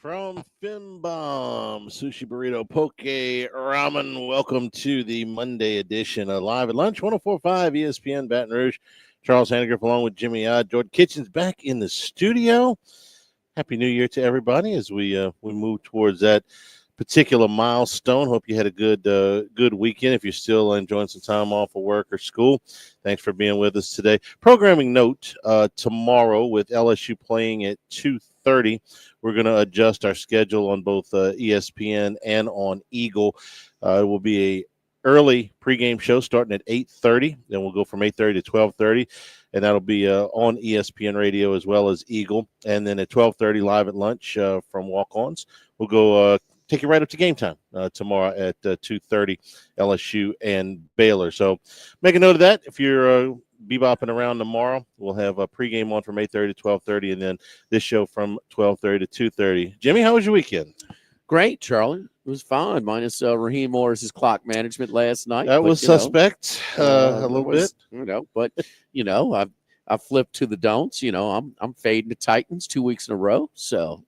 From Fimbom, Sushi Burrito, Poke Ramen, welcome to the Monday edition of Live at Lunch, 104.5 ESPN Baton Rouge. Charles Hanniger along with Jimmy Odd. Jordan Kitchens back in the studio. Happy New Year to everybody as we move towards that particular milestone. Hope you had a good weekend. If you're still enjoying some time off of work or school, thanks for being with us today. Programming note, tomorrow with LSU playing at 2:30, we're going to adjust our schedule on both ESPN and on Eagle. It will be a early pregame show starting at 8:30. Then we'll go from 8:30 to 12:30, and that'll be on ESPN Radio as well as Eagle. And then at 12:30, live at lunch from Walk-Ons. We'll go take you right up to game time tomorrow at 2:30, LSU and Baylor. So make a note of that. If you're bebopping around tomorrow, we'll have a pregame on from 8:30 to 12:30, and then this show from 12:30 to 2:30. Jimmy, how was your weekend? Great, Charlie. It was fine, minus Raheem Morris's clock management last night. That was suspect a little bit. But I flipped to the don'ts. I'm fading the Titans 2 weeks in a row. So,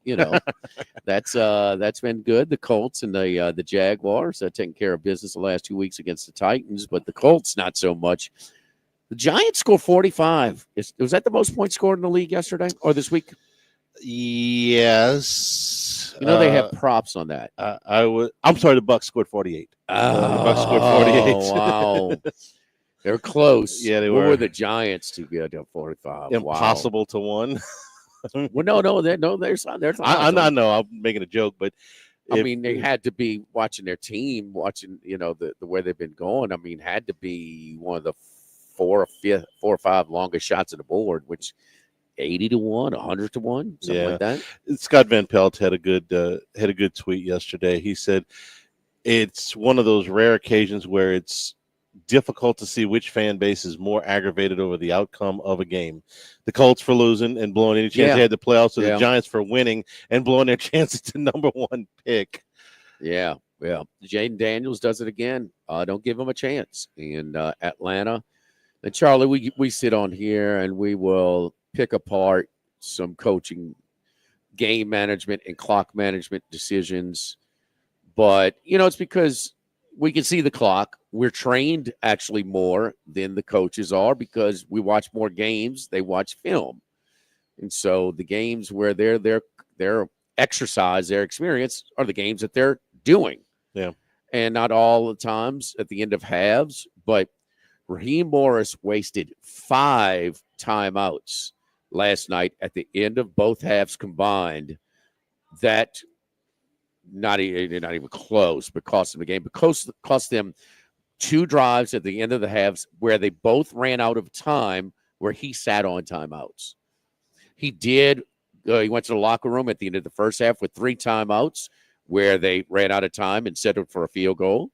that's been good. The Colts and the Jaguars taking care of business the last 2 weeks against the Titans, but the Colts not so much. The Giants scored 45. Was that the most points scored in the league yesterday or this week? Yes. They have props on that. I'm sorry, the Bucs scored 48. The Bucs scored 48. Wow. They're close. Yeah, they were. were. Were the Giants to get to 45? Impossible to win. Well, no, there's I know. I'm making a joke, but they had to be watching their team, watching the way they've been going. Had to be one of the four or five longest shots on the board, which 80 to 1, 100 to 1, something like that. Scott Van Pelt had a good tweet yesterday. He said it's one of those rare occasions where it's difficult to see which fan base is more aggravated over the outcome of a game. The Colts for losing and blowing any chance they had to play out, so the Giants for winning and blowing their chances to number one pick. Yeah. Jayden Daniels does it again. Don't give him a chance. In Atlanta. And Charlie, we sit on here and we will pick apart some coaching, game management, and clock management decisions. But, it's because we can see the clock. We're trained actually more than the coaches are because we watch more games. They watch film. And so the games where their exercise, their experience are the games that they're doing. Yeah. And not all the times at the end of halves, but Raheem Morris wasted 5 timeouts last night at the end of both halves combined. That not even close, but cost them the game. But cost them 2 drives at the end of the halves where they both ran out of time, where he sat on timeouts. He did. He went to the locker room at the end of the first half with 3 timeouts where they ran out of time and settled for a field goal.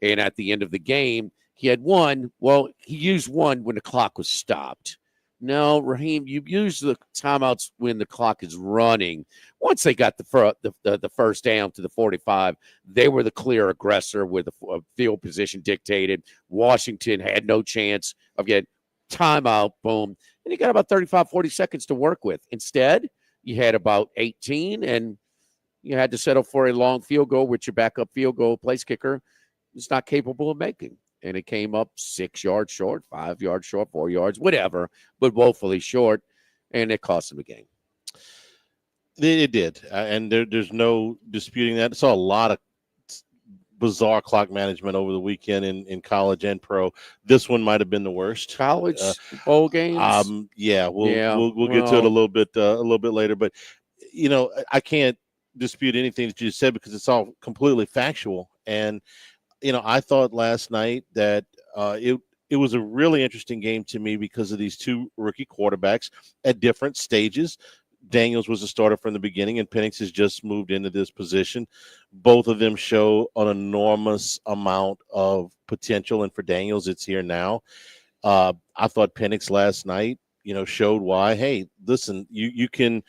And at the end of the game, he had one. Well, he used one when the clock was stopped. No, Raheem, you use the timeouts when the clock is running. Once they got the first down to the 45, they were the clear aggressor with the field position dictated. Washington had no chance of getting timeout, boom. And you got about 35, 40 seconds to work with. Instead, you had about 18, and you had to settle for a long field goal, which your backup field goal place kicker is not capable of making. And it came up 6 yards short, 5 yards short, 4 yards, whatever, but woefully short, and it cost them the game. It did, and there's no disputing that. I saw a lot of bizarre clock management over the weekend in college and pro. This one might have been the worst. College bowl games. We'll get to it a little bit later, but I can't dispute anything that you said because it's all completely factual. And I thought last night that it was a really interesting game to me because of these 2 rookie quarterbacks at different stages. Daniels was a starter from the beginning, and Penix has just moved into this position. Both of them show an enormous amount of potential, and for Daniels, it's here now. I thought Penix last night, showed why. Hey, listen, you can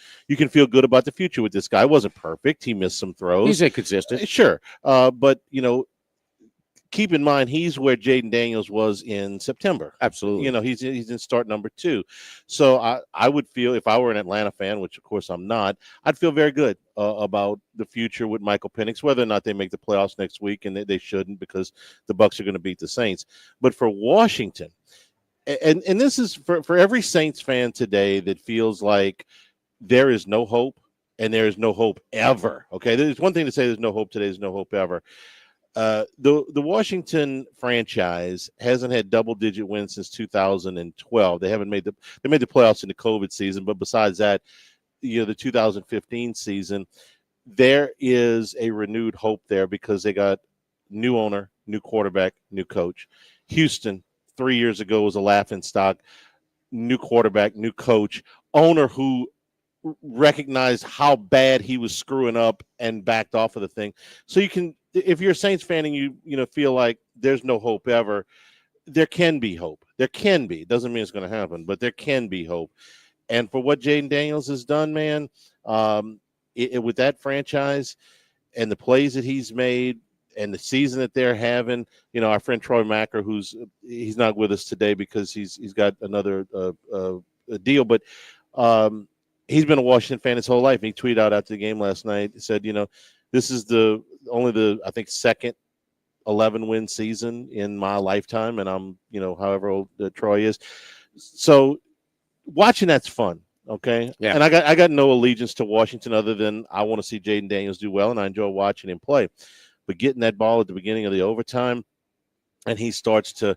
feel good about the future with this guy. He wasn't perfect. He missed some throws. He's inconsistent. Sure, but keep in mind he's where Jayden Daniels was in September. Absolutely. He's in start number 2. So I would feel, if I were an Atlanta fan, which of course I'm not, I'd feel very good about the future with Michael Penix, whether or not they make the playoffs next week, and they shouldn't, because the Bucs are going to beat the Saints. But for Washington, and this is for every Saints fan today that feels like there is no hope, and there is no hope ever. Okay, there's one thing to say there's no hope today, there's no hope ever. The Washington franchise hasn't had double-digit wins since 2012. They made the playoffs in the COVID season, but besides that, the 2015 season, there is a renewed hope there because they got new owner, new quarterback, new coach. Houston 3 years ago was a laughingstock. New quarterback, new coach, owner who recognized how bad he was screwing up and backed off of the thing. So you can, if you're a Saints fan and you feel like there's no hope ever, there can be hope. There can be. Doesn't mean it's going to happen, but there can be hope. And for what Jayden Daniels has done, man, with that franchise and the plays that he's made and the season that they're having, our friend Troy Macker, he's not with us today because he's got another deal, but he's been a Washington fan his whole life. He tweeted out after the game last night. He said, this is only the I think second 11-win season in my lifetime, and I'm however old Troy is. So watching that's fun. Okay, yeah. And I got no allegiance to Washington other than I want to see Jayden Daniels do well, and I enjoy watching him play. But getting that ball at the beginning of the overtime, and he starts to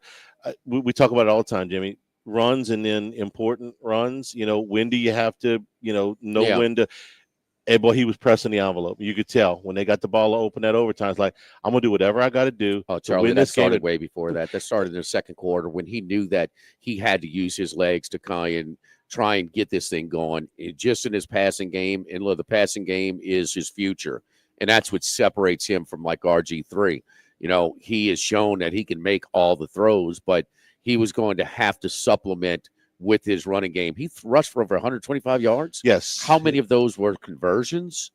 we talk about it all the time, Jimmy. Runs and then important runs. When do you have to, know when to. And boy, he was pressing the envelope. You could tell when they got the ball open that overtime. It's like, I'm gonna do whatever I got to do. Oh, Charlie, that started way before that. That started in the second quarter when he knew that he had to use his legs to try and get this thing going. Just in his passing game, and look, the passing game is his future, and that's what separates him from like RG3. He has shown that he can make all the throws, but he was going to have to supplement with his running game. He rushed for over 125 yards. Yes. How many of those were conversions?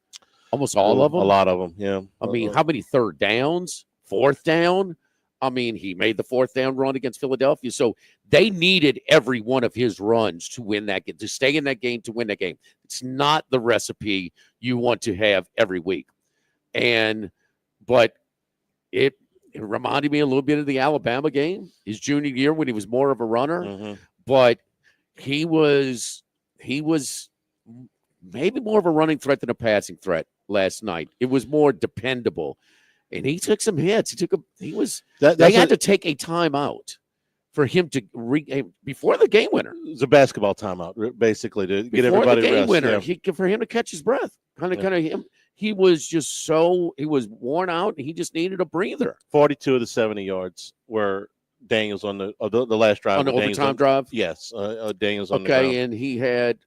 Almost all of them. A lot of them, yeah. I mean, how many third downs? Fourth down? I mean, he made the fourth down run against Philadelphia. So they needed every one of his runs to win that game, to stay in that game, to win that game. It's not the recipe you want to have every week. But it reminded me a little bit of the Alabama game, his junior year when he was more of a runner. Mm-hmm. But he was maybe more of a running threat than a passing threat last night. It was more dependable. And he took some hits. They had to take a timeout for him to before the game winner. It was a basketball timeout, basically, to get everybody the game rest. winner. Yeah. For him to catch his breath. Kind of him. He was worn out, and he just needed a breather. 42 of the 70 yards were Daniels on the last drive. On the overtime drive? Yes. Daniels on the ground. Okay, and he had,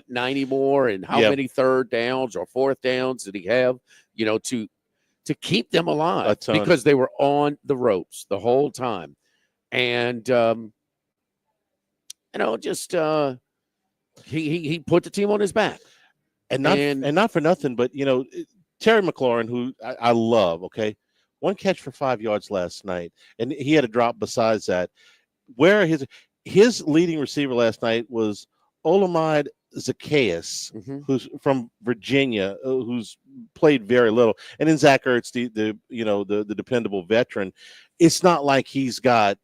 90 more? And how many third downs or fourth downs did he have, to keep them alive? Because they were on the ropes the whole time. And, he put the team on his back. And not for nothing, but, Terry McLaurin, who I love, okay, one catch for 5 yards last night, and he had a drop besides that. Where his leading receiver last night was Olamide Zacchaeus, who's from Virginia, who's played very little, and then Zach Ertz, the dependable veteran. It's not like he's got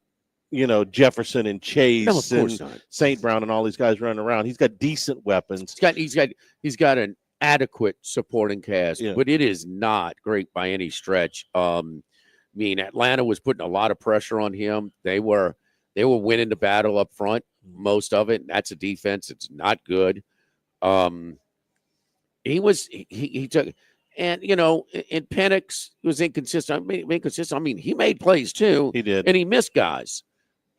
Jefferson and Chase and St. Brown and all these guys running around. He's got decent weapons. He's got an adequate supporting cast, but it is not great by any stretch. Atlanta was putting a lot of pressure on him. They were winning the battle up front, most of it. That's a defense. It's not good. He took, and in Penix was inconsistent. He made plays too. He did, and he missed guys.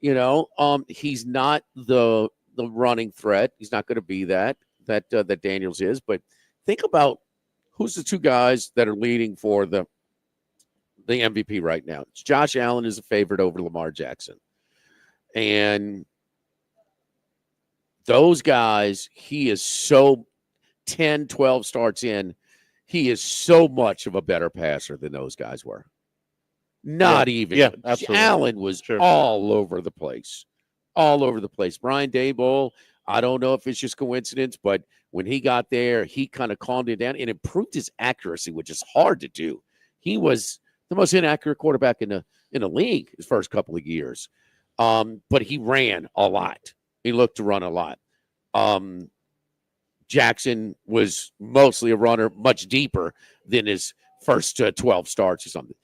He's not the running threat. He's not going to be that Daniels is. But think about who's the two guys that are leading for the MVP right now. It's Josh Allen is a favorite over Lamar Jackson. And those guys, he is so 10, 12 starts in, he is so much of a better passer than those guys were. Not even. Yeah, absolutely. Allen was Sure. all over the place. All over the place. Brian Daboll, I don't know if it's just coincidence, but when he got there, he kind of calmed it down and improved his accuracy, which is hard to do. He was the most inaccurate quarterback in the league his first couple of years. But he ran a lot. He looked to run a lot. Jackson was mostly a runner, much deeper than his first 12 starts or something.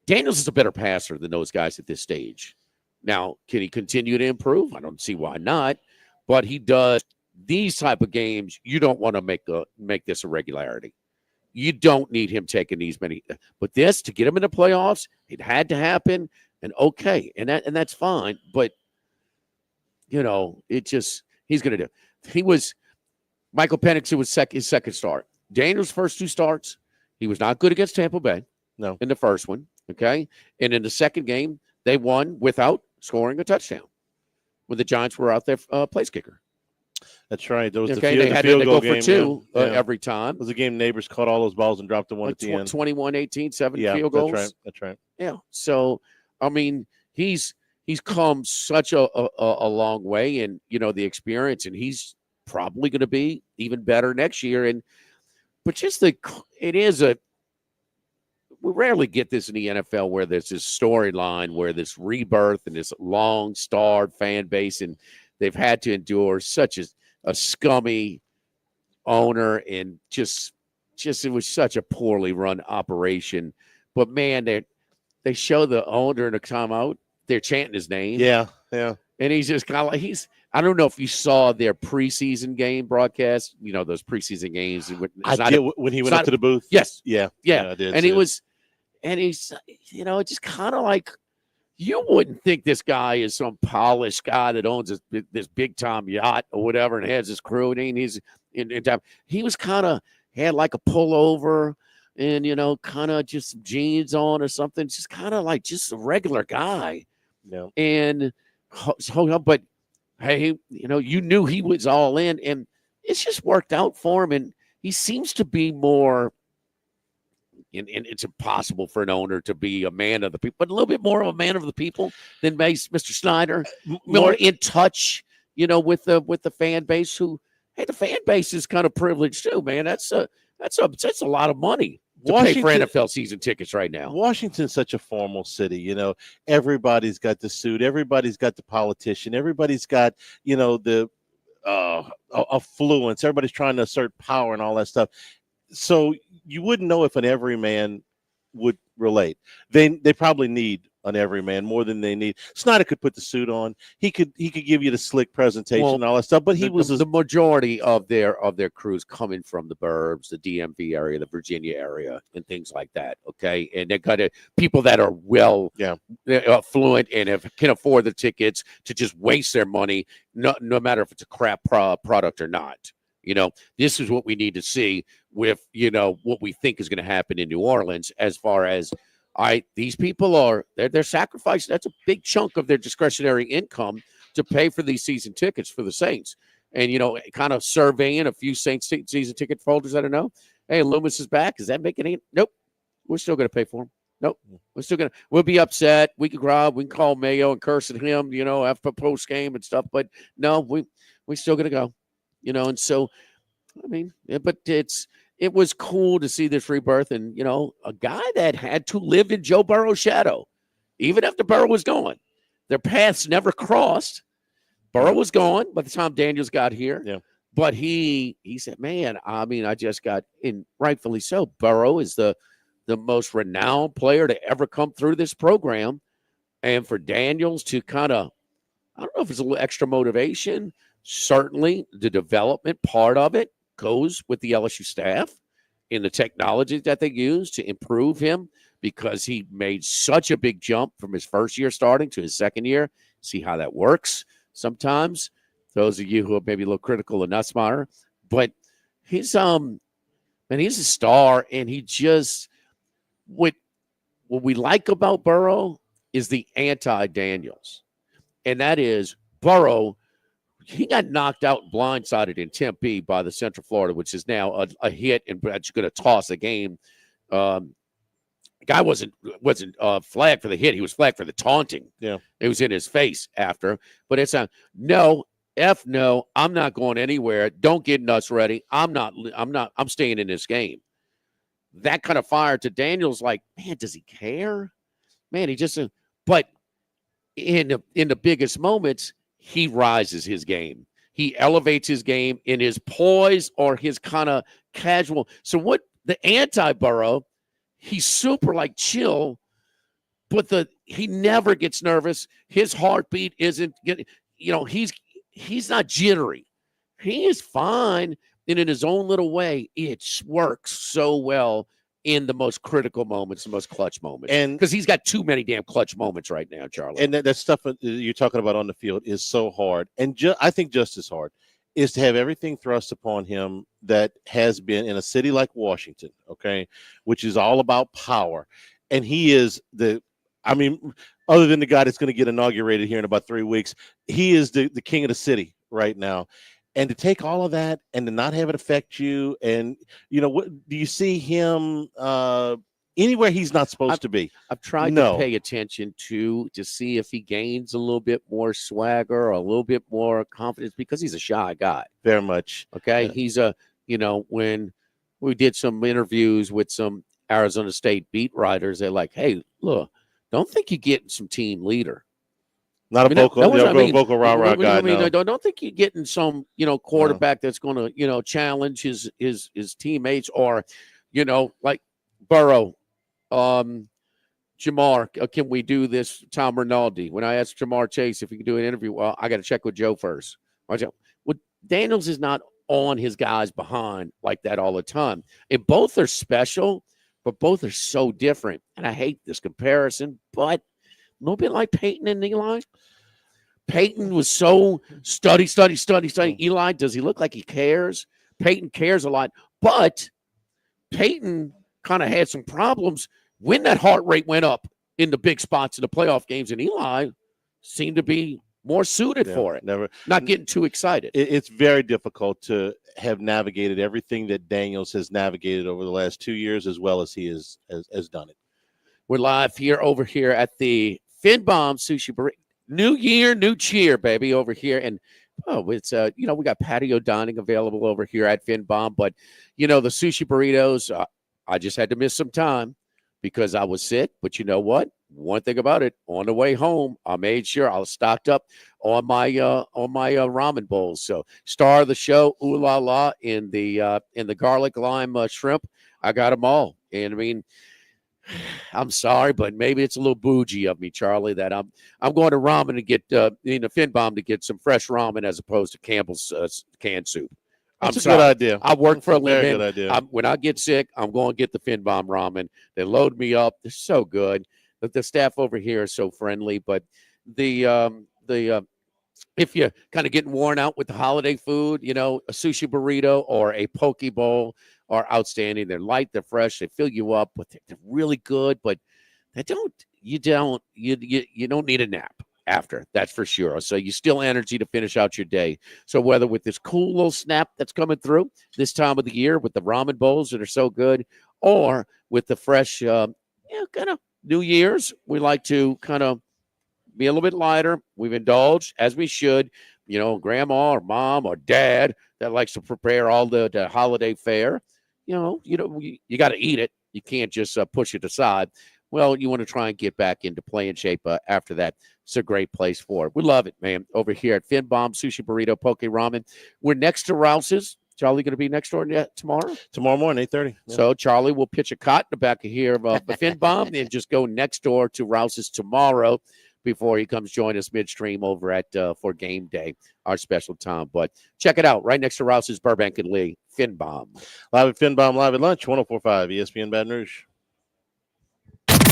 Daniels is a better passer than those guys at this stage. Now, can he continue to improve? I don't see why not. But he does these type of games. You don't want to make this a regularity. You don't need him taking these many. But this, to get him in the playoffs, it had to happen. And okay, and that's fine. But it just he's going to do. He was Michael Penix. It was his second start. Daniels' first two starts, he was not good against Tampa Bay. No, in the first one. Okay. And in the second game, they won without scoring a touchdown when the Giants were out there place kicker. That's right. There was okay. the field goal go for game, two yeah. every time. It was a game neighbors caught all those balls and dropped the one at the end. 21-18, 7 field goals. That's right. Yeah. So, I mean, he's come such a long way, and, the experience, and he's probably going to be even better next year. But just we rarely get this in the NFL where there's this storyline where this rebirth and this long-starved fan base, and they've had to endure such a scummy owner, and just it was such a poorly run operation. But man, they show the owner in a timeout. They're chanting his name. Yeah. And he's just kind of like I don't know if you saw their preseason game broadcast. Those preseason games. When he went up to the booth. Yes. Yeah. I did. And he's, just kind of like, you wouldn't think this guy is some polished guy that owns this big time yacht or whatever and has his crew. And he's in time. He was had like a pullover and, kind of just some jeans on or something. Just kind of like just a regular guy. Yeah. And but hey, you knew he was all in, and it's just worked out for him. And he seems to be more. And it's impossible for an owner to be a man of the people, but a little bit more of a man of the people than Mr. Snyder. More in touch, with the fan base. Who, hey, the fan base is kind of privileged too, man. That's a lot of money to pay for NFL season tickets right now. Washington's such a formal city. Everybody's got the suit, everybody's got the politician, everybody's got the affluence. Everybody's trying to assert power and all that stuff. So you wouldn't know if an everyman would relate. They probably need an everyman more than they need. Snyder could put the suit on. He could give you the slick presentation and all that stuff. But the majority of their crews coming from the burbs, the DMV area, the Virginia area, and things like that. Okay, and they got people that are affluent and can afford the tickets to just waste their money, no matter if it's a crap product or not. This is what we need to see with, what we think is going to happen in New Orleans as far as, these people they're sacrificing. That's a big chunk of their discretionary income to pay for these season tickets for the Saints. And, kind of surveying a few Saints season ticket holders. I don't know. Hey, Loomis is back. Is that making it? Nope. We're still going to pay for him. Nope. We'll be upset. We can call Mayo and curse at him, after post game and stuff. But no, we're still going to go. And so, I mean, but it was cool to see this rebirth, and, a guy that had to live in Joe Burrow's shadow, even after Burrow was gone. Their paths never crossed. Burrow was gone by the time Daniels got here. Yeah. But he said, man, I mean, I just got in, rightfully so. Burrow is the most renowned player to ever come through this program. And for Daniels to kind of, I don't know if it's a little extra motivation. Certainly, the development part of it goes with the LSU staff in the technology that they use to improve him, because he made such a big jump from his first year starting to his second year. See how that works sometimes. Those of you who are maybe a little critical of Nussmeier, but he's a star, and he just what we like about Burrow is the anti-Daniels, and that is Burrow. He got knocked out blindsided in Tempe by the Central Florida, which is now a hit, and that's going to toss a game guy wasn't flagged for the hit. He was flagged for the taunting. Yeah. It was in his face after. But it's a no, no, I'm not going anywhere. Don't get nuts ready. I'm staying in this game. That kind of fire to Daniels, like, man, does he care? Man, he just but in the biggest moments, he rises his game. He elevates his game in his poise or his kind of casual. So what the anti-Burrow, he's super like chill, but he never gets nervous. His heartbeat isn't getting, he's not jittery. He is fine, and in his own little way, it works so well in the most critical moments, the most clutch moments. And because he's got too many damn clutch moments right now, Charlie. And that stuff you're talking about on the field is so hard. And I think just as hard is to have everything thrust upon him that has been in a city like Washington, okay, which is all about power. And he is other than the guy that's going to get inaugurated here in about 3 weeks, he is the king of the city right now. And to take all of that and to not have it affect you, and what do you see him anywhere he's not supposed to be? I've tried to pay attention to see if he gains a little bit more swagger or a little bit more confidence, because he's a shy guy. Very much. Okay, he's when we did some interviews with some Arizona State beat writers, they're like, "Hey, look, don't think you're getting some team leader." Not a vocal rah-rah guy. Don't think you're getting some, quarterback that's going to, challenge his teammates, or, like Burrow, Jamar. Can we do this? Tom Rinaldi. When I asked Jamar Chase if he could do an interview, well, I got to check with Joe first. Well, Daniels is not on his guys behind like that all the time. And both are special, but both are so different. And I hate this comparison, but a little bit like Peyton and Eli. Peyton was so study. Eli, does he look like he cares? Peyton cares a lot, but Peyton kind of had some problems when that heart rate went up in the big spots in the playoff games, and Eli seemed to be more suited for it. Not getting too excited. It's very difficult to have navigated everything that Daniels has navigated over the last 2 years, as well as he has done it. We're live over here at the Finbom Sushi Burrito. New year, new cheer, baby, over here. And, it's, we got patio dining available over here at Finbom. But, the sushi burritos, I just had to miss some time because I was sick. But you know what? One thing about it, on the way home, I made sure I was stocked up on my ramen bowls. So star of the show, ooh la la, in the garlic lime shrimp. I got them all. And, I mean, I'm sorry, but maybe it's a little bougie of me, Charlie, that I'm going to ramen to get Finbom to get some fresh ramen as opposed to Campbell's canned soup. That's a good idea. I work for a living. Good idea. When I get sick, I'm going to get the Finbom ramen. They load me up. They're so good. The staff over here is so friendly. But if you're kind of getting worn out with the holiday food, a sushi burrito or a poke bowl are outstanding. They're light, they're fresh, they fill you up, but they're really good. But you don't need a nap after, that's for sure. So you still energy to finish out your day. So whether with this cool little snap that's coming through this time of the year with the ramen bowls that are so good, or with the fresh, kind of New Year's, we like to kind of be a little bit lighter. We've indulged, as we should, grandma or mom or dad that likes to prepare all the holiday fare. You got to eat it. You can't just push it aside. Well, you want to try and get back into playing shape after that. It's a great place for it. We love it, man, over here at Finbom Sushi Burrito Poke Ramen. We're next to Rouse's. Charlie going to be next door tomorrow? Tomorrow morning, 8:30. Yeah. So Charlie will pitch a cot in the back of here of the Finbom and just go next door to Rouse's tomorrow before he comes join us midstream over at for game day, our special time. But check it out, right next to Rouse's, Burbank and Lee, Finbom. Live at Finbom, live at lunch, 104.5 ESPN Baton Rouge.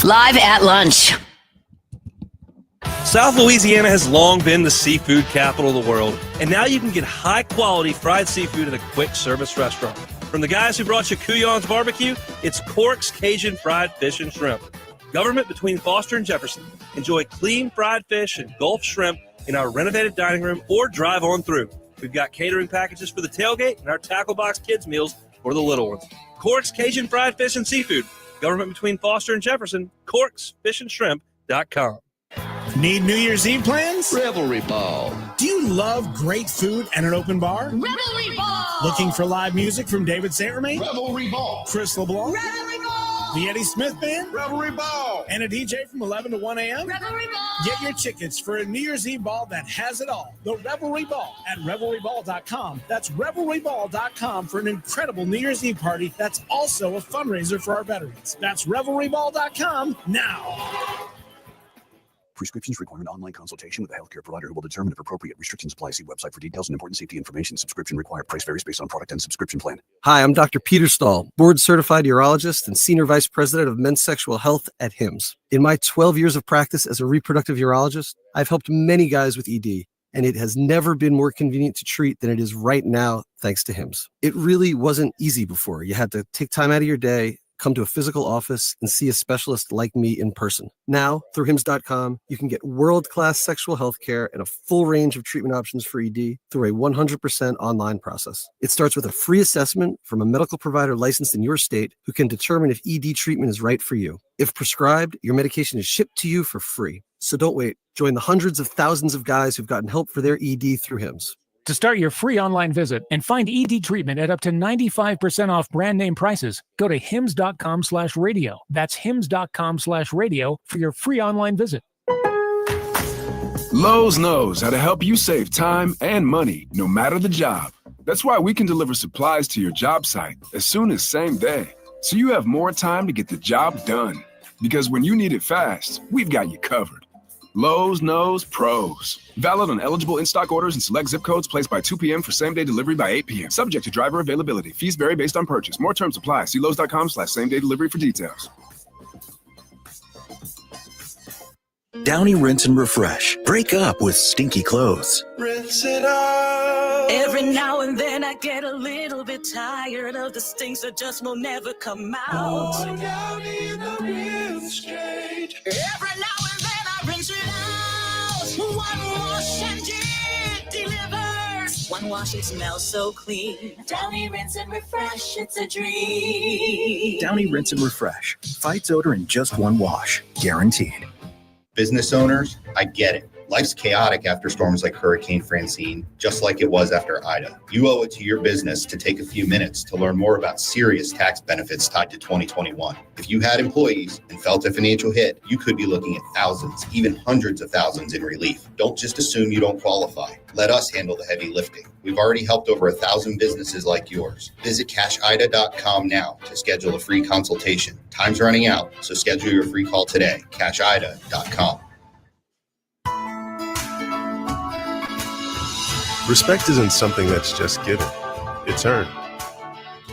Live at lunch. South Louisiana has long been the seafood capital of the world, and now you can get high-quality fried seafood at a quick-service restaurant. From the guys who brought you Couillon's Barbecue, it's Cork's Cajun Fried Fish and Shrimp. Government between Foster and Jefferson. Enjoy clean fried fish and Gulf shrimp in our renovated dining room or drive on through. We've got catering packages for the tailgate and our tackle box kids meals for the little ones. Cork's Cajun Fried Fish and Seafood, Government between Foster and Jefferson, corksfishandshrimp.com. Need New Year's Eve plans? Revelry Ball. Do you love great food and an open bar? Revelry Ball. Looking for live music from David St. Remy? Revelry Ball. Chris LeBlanc? Revelry Ball. The Eddie Smith Band? Revelry Ball. And a DJ from 11 to 1 a.m.? Revelry Ball. Get your tickets for a New Year's Eve ball that has it all. The Revelry Ball at revelryball.com. That's revelryball.com for an incredible New Year's Eve party that's also a fundraiser for our veterans. That's revelryball.com now. Prescriptions require an online consultation with a healthcare provider who will determine if appropriate restrictions apply. See website for details and important safety information. Subscription required. Price varies based on product and subscription plan. Hi, I'm Dr. Peter Stahl, board-certified urologist and senior vice president of men's sexual health at HIMSS. In my 12 years of practice as a reproductive urologist, I've helped many guys with ED, and it has never been more convenient to treat than it is right now, thanks to HIMSS. It really wasn't easy before. You had to take time out of your day, come to a physical office, and see a specialist like me in person. Now, through HIMSS.com, you can get world-class sexual health care and a full range of treatment options for ED through a 100% online process. It starts with a free assessment from a medical provider licensed in your state who can determine if ED treatment is right for you. If prescribed, your medication is shipped to you for free. So don't wait. Join the hundreds of thousands of guys who've gotten help for their ED through HIMSS. To start your free online visit and find ED treatment at up to 95% off brand name prices, go to hims.com/radio. That's hims.com/radio for your free online visit. Lowe's knows how to help you save time and money, no matter the job. That's why we can deliver supplies to your job site as soon as same day, so you have more time to get the job done. Because when you need it fast, we've got you covered. Lowe's knows pros. Valid on eligible in-stock orders and select zip codes placed by 2 p.m. for same-day delivery by 8 p.m. Subject to driver availability. Fees vary based on purchase. More terms apply. See Lowe's.com/same-day delivery for details. Downy Rinse and Refresh. Break up with stinky clothes. Rinse it out. Every now and then I get a little bit tired of the stinks that just will never come out. Oh, Downy in the rinse straight. Every now and then I rinse it out. One wash and it delivers. One wash, it smells so clean. Downy Rinse and Refresh, it's a dream. Downy Rinse and Refresh. Fights odor in just one wash. Guaranteed. Business owners, I get it. Life's chaotic after storms like Hurricane Francine, just like it was after Ida. You owe it to your business to take a few minutes to learn more about serious tax benefits tied to 2021. If you had employees and felt a financial hit, you could be looking at thousands, even hundreds of thousands in relief. Don't just assume you don't qualify. Let us handle the heavy lifting. We've already helped over 1,000 businesses like yours. Visit cashida.com now to schedule a free consultation. Time's running out, so schedule your free call today. cashida.com. Respect isn't something that's just given, it's earned.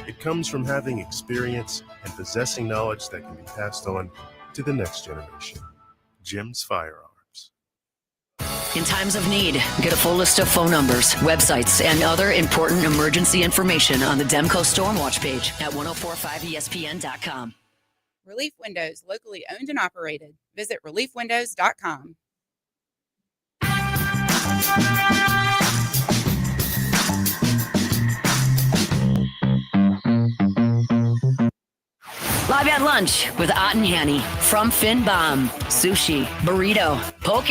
It comes from having experience and possessing knowledge that can be passed on to the next generation. Jim's Firearms. In times of need, get a full list of phone numbers, websites, and other important emergency information on the Demco Stormwatch page at 1045ESPN.com. Relief Windows, locally owned and operated. Visit reliefwindows.com. Live at lunch with Ott and Hanny from Finn Bomb, sushi, burrito, poke,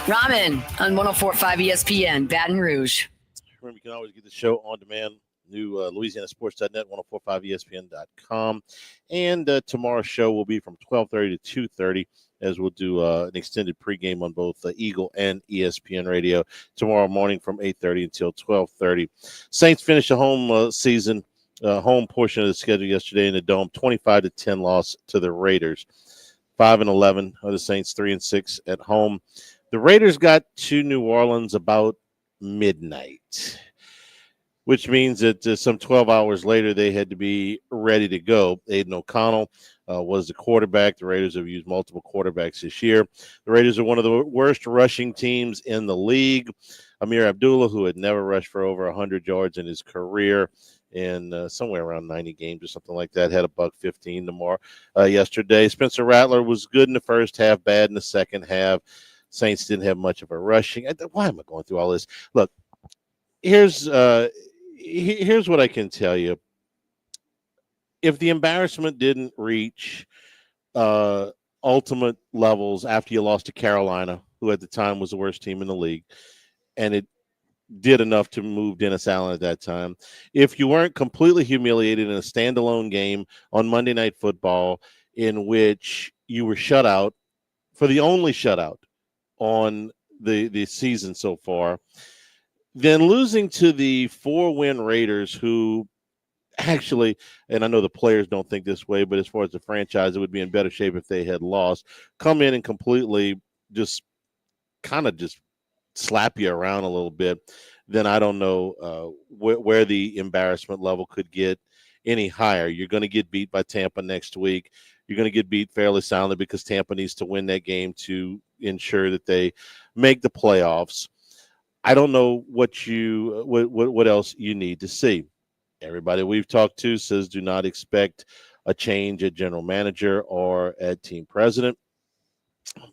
ramen on 104.5 ESPN, Baton Rouge. Remember, you can always get the show on demand. New LouisianaSports.net, 1045ESPN.com. And tomorrow's show will be from 12:30 to 2:30, as we'll do an extended pregame on both Eagle and ESPN Radio tomorrow morning from 8:30 until 12:30. Saints finished the home season. Home portion of the schedule yesterday in the Dome, 25-10 loss to the Raiders. 5-11 are the Saints, 3-6 at home. The Raiders got to New Orleans about midnight, which means that some 12 hours later they had to be ready to go. Aiden O'Connell was the quarterback. The Raiders have used multiple quarterbacks this year. The Raiders are one of the worst rushing teams in the league. Amir Abdullah, who had never rushed for over 100 yards in his career, in somewhere around 90 games or something like that, had a $115 yesterday. Spencer Rattler was good in the first half, bad in the second half. Saints didn't have much of a rushing. Why am I going through all this? Look, here's what I can tell you. If the embarrassment didn't reach ultimate levels after you lost to Carolina, who at the time was the worst team in the league, and it did enough to move Dennis Allen at that time. If you weren't completely humiliated in a standalone game on Monday Night Football in which you were shut out for the only shutout on the season so far, then losing to the 4-win Raiders, who actually, and I know the players don't think this way, but as far as the franchise, it would be in better shape if they had lost, come in and completely just slap you around a little bit, then I don't know where the embarrassment level could get any higher. You're going to get beat by Tampa next week. You're going to get beat fairly soundly because Tampa needs to win that game to ensure that they make the playoffs. I don't know what else you need to see. Everybody we've talked to says do not expect a change at general manager or at team president.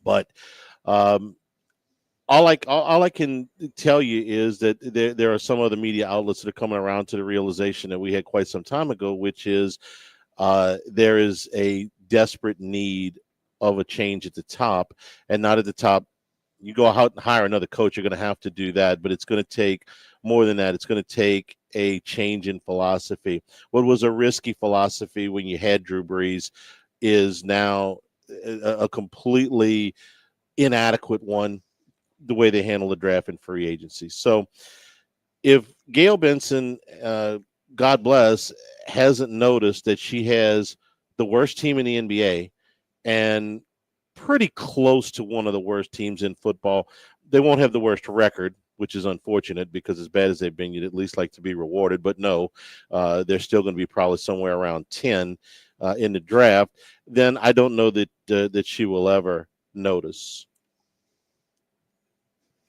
But all I can tell you is that there are some other media outlets that are coming around to the realization that we had quite some time ago, which is there is a desperate need of a change at the top, and not at the top. You go out and hire another coach, you're going to have to do that, but it's going to take more than that. It's going to take a change in philosophy. What was a risky philosophy when you had Drew Brees is now a completely inadequate one, the way they handle the draft and free agency. So if Gail Benson, God bless, hasn't noticed that she has the worst team in the NBA and pretty close to one of the worst teams in football, they won't have the worst record, which is unfortunate because as bad as they've been, you'd at least like to be rewarded. But no, they're still going to be probably somewhere around 10 in the draft. Then I don't know that she will ever notice.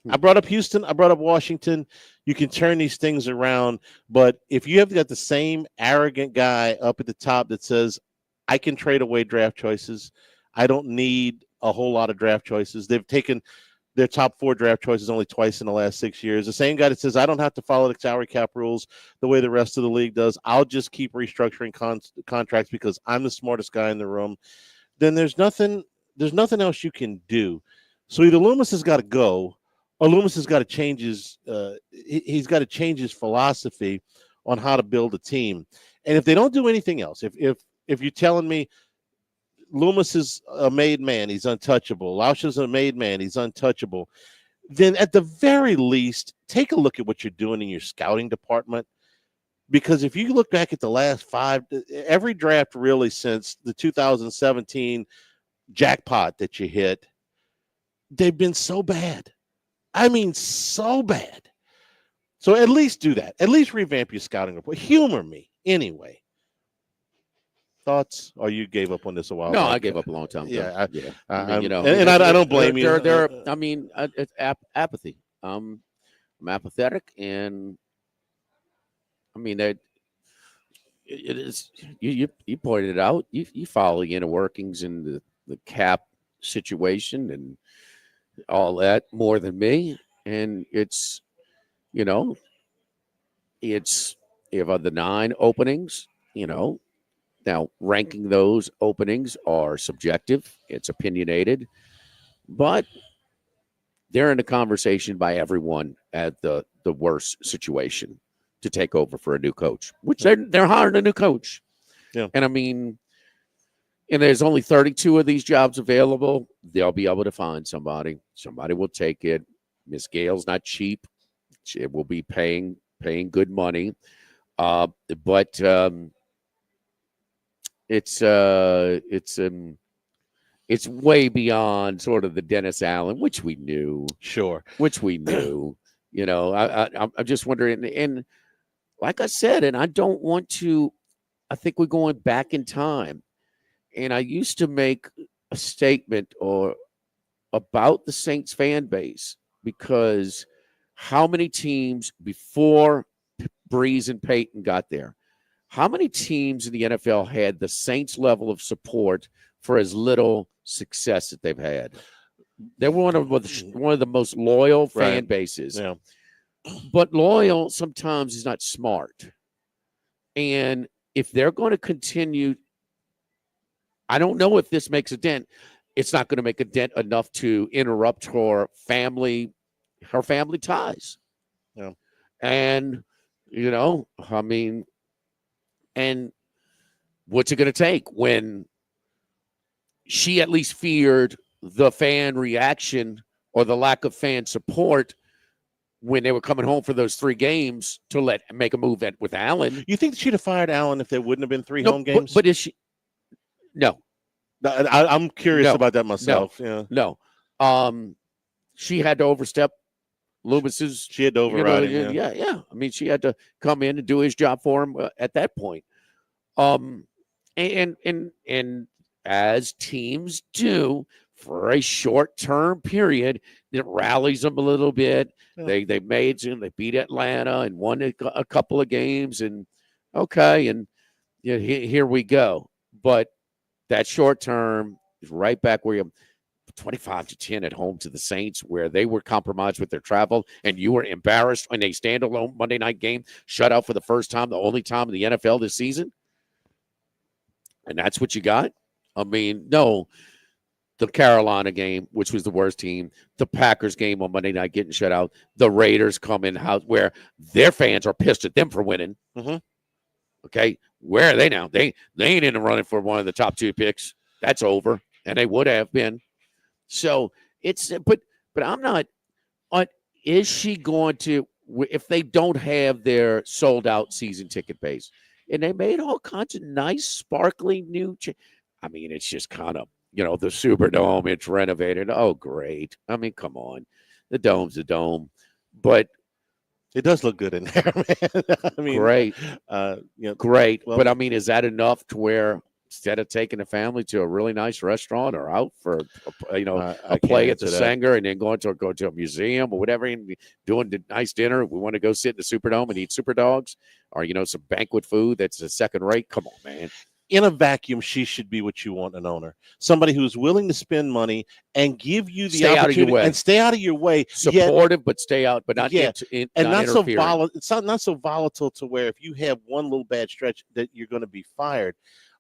I brought up Houston. I brought up Washington. You can turn these things around. But if you have got the same arrogant guy up at the top that says, I can trade away draft choices, I don't need a whole lot of draft choices. They've taken their top 4 draft choices only twice in the last 6 years. The same guy that says, I don't have to follow the salary cap rules the way the rest of the league does. I'll just keep restructuring contracts because I'm the smartest guy in the room. Then there's nothing else you can do. So either Loomis has got to go, or Loomis has got to change he's got to change his philosophy on how to build a team. And if they don't do anything else, if you're telling me Loomis is a made man, he's untouchable, Lausch is a made man, he's untouchable, then at the very least, take a look at what you're doing in your scouting department. Because if you look back at the last 5, every draft really since the 2017 jackpot that you hit, they've been so bad. I mean, so bad. So at least do that. At least revamp your scouting report. Humor me anyway. Thoughts? Or you gave up on this a while? No, back? I gave up a long time ago. Yeah, I mean, I don't blame you. It's apathy. I'm apathetic, and I mean that it is. You pointed it out. You follow the inner workings and the cap situation and all that more than me, and it's you have the 9 openings. Now, ranking those openings are subjective. It's opinionated. But they're in a conversation by everyone at the worst situation to take over for a new coach, which they're hiring a new coach. Yeah. And I mean, and there's only 32 of these jobs available. They'll be able to find somebody. Somebody will take it. Miss Gale's not cheap. She will be paying good money. But it's way beyond sort of the Dennis Allen, which we knew. Sure. Which we knew. I'm just wondering, and like I said, and I don't want to, I think we're going back in time. And I used to make a statement about the Saints fan base, because how many teams before Breeze and Peyton got there, how many teams in the NFL had the Saints level of support for as little success that they've had? They're one of the most loyal fan bases. Yeah. But loyal sometimes is not smart. And if they're going to continue I don't know if this makes a dent. It's not going to make a dent enough to interrupt her family ties. Yeah. And, I mean, and what's it going to take when she at least feared the fan reaction or the lack of fan support when they were coming home for those 3 games to make a move with Allen? You think she'd have fired Allen if there wouldn't have been 3 home games? But is she? No. I'm curious about that myself. No. She had to overstep Loomis's. She had to override him. Yeah. I mean, she had to come in and do his job for him at that point. And as teams do for a short-term period, it rallies them a little bit. Yeah. They beat Atlanta and won a couple of games, and okay, and here we go. But that short term is right back where you're 25-10 at home to the Saints, where they were compromised with their travel, and you were embarrassed in a standalone Monday night game, shut out for the first time, the only time in the NFL this season. And that's what you got? I mean, no, the Carolina game, which was the worst team, the Packers game on Monday night getting shut out, the Raiders come in house where their fans are pissed at them for winning. Mm-hmm. Okay, where are they now? They ain't in the running for one of the top 2 picks. That's over, and they would have been. So it's but I'm not. Is she going to, if they don't have their sold out season ticket base, and they made all kinds of nice, sparkly new. I mean, it's just kind of, the Superdome. It's renovated. Oh, great! I mean, come on, the dome's a dome, but. It does look good in there, man. I mean, great. Great. Well, but I mean, is that enough to where instead of taking the family to a really nice restaurant or out for a play at the Sanger and then go to a museum or whatever and doing the nice dinner, we want to go sit in the Superdome and eat Super Dogs or some banquet food that's a second rate? Come on, man. In a vacuum, she should be what you want an owner. Somebody who's willing to spend money and give you the opportunity and stay out of your way. Supportive, but stay out, but not not so volatile. It's not so volatile to where if you have one little bad stretch that you're going to be fired.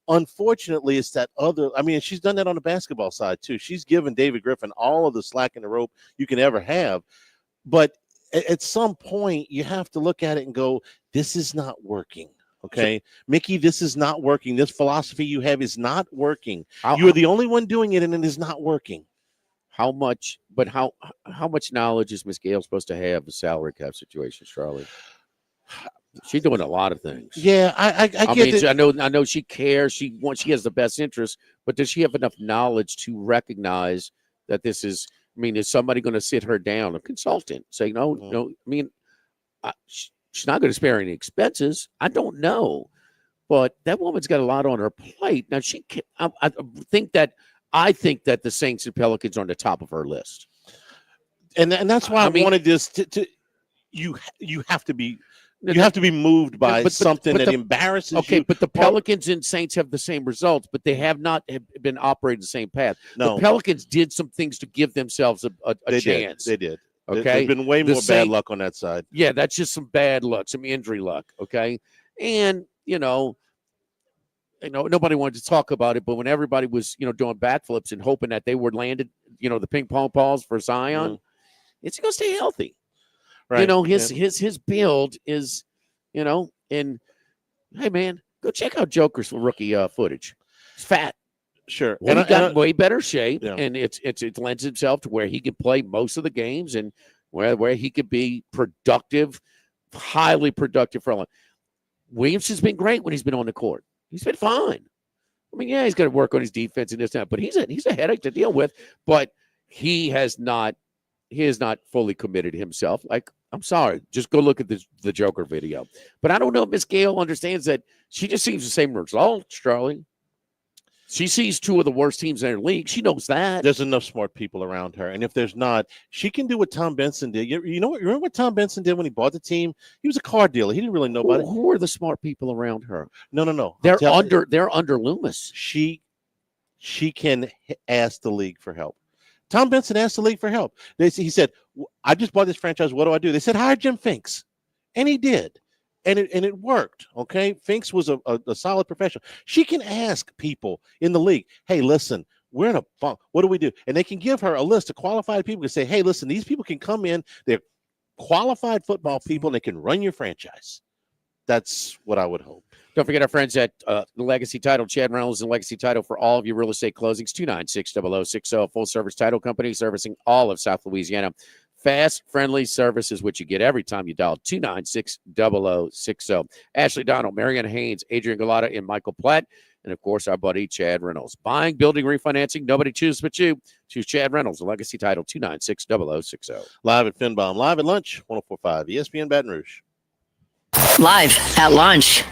Unfortunately, it's that other. I mean, she's done that on the basketball side too. She's given David Griffin all of the slack in the rope you can ever have. But at some point, you have to look at it and go, "This is not working." Okay, Mickey, this is not working. This philosophy you have is not working. You are the only one doing it, and it is not working. How much knowledge is Miss Gale supposed to have of the salary cap situation, Charlie? She's doing a lot of things. Yeah, I get it. I know she cares. She has the best interest, but does she have enough knowledge to recognize that this is? I mean, is somebody going to sit her down, a consultant, say no? I mean, she's not going to spare any expenses. I don't know, but that woman's got a lot on her plate. Now I think that the Saints and Pelicans are on the top of her list, and that's why I wanted this to you have to be. You have to be moved by something that embarrasses you. Okay, but the Pelicans and Saints have the same results, but they have not been operating the same path. No. The Pelicans did some things to give themselves a chance. They did. Okay, there's been way more bad luck on that side. Yeah, that's just some bad luck, some injury luck. Okay, and nobody wanted to talk about it, but when everybody was doing backflips and hoping that they were landed, the ping pong balls for Zion, it's going to stay healthy. Right. His build is, and hey man, go check out Joker's rookie footage. He's fat. Sure. Well, he got way better shape, yeah. and it lends itself to where he can play most of the games and where he could be productive, highly productive for a long. Williamson's been great when he's been on the court. He's been fine. I mean, yeah, he's got to work on his defense and this and that, but he's a headache to deal with. But he has not fully committed himself. Like, I'm sorry, just go look at the Joker video. But I don't know if Miss Gale understands that she just sees the same results, Charlie. She sees 2 of the worst teams in her league. She knows that. There's enough smart people around her. And if there's not, she can do what Tom Benson did. You remember what Tom Benson did when he bought the team? He was a car dealer. He didn't really know about it. Who are the smart people around her? No. They're under Loomis. She can ask the league for help. Tom Benson asked the league for help. He said, I just bought this franchise. What do I do? They said, hire Jim Finks. And he did. And it worked, okay? Finks was a solid professional. She can ask people in the league, hey, listen, we're in a funk. What do we do? And they can give her a list of qualified people and say, hey, listen, these people can come in. They're qualified football people, and they can run your franchise. That's what I would hope. Don't forget our friends at the Legacy Title, Chad Reynolds and Legacy Title for all of your real estate closings, 296-0060, full-service title company servicing all of South Louisiana. Fast, friendly service is what you get every time you dial 296-0060. Ashley Donald, Marianne Haynes, Adrian Galata, and Michael Platt, and, of course, our buddy Chad Reynolds. Buying, building, refinancing, nobody chooses but you. Choose Chad Reynolds, Legacy Title, 296-0060. Live at Finbaum, live at lunch, 104.5 ESPN Baton Rouge. Live at lunch.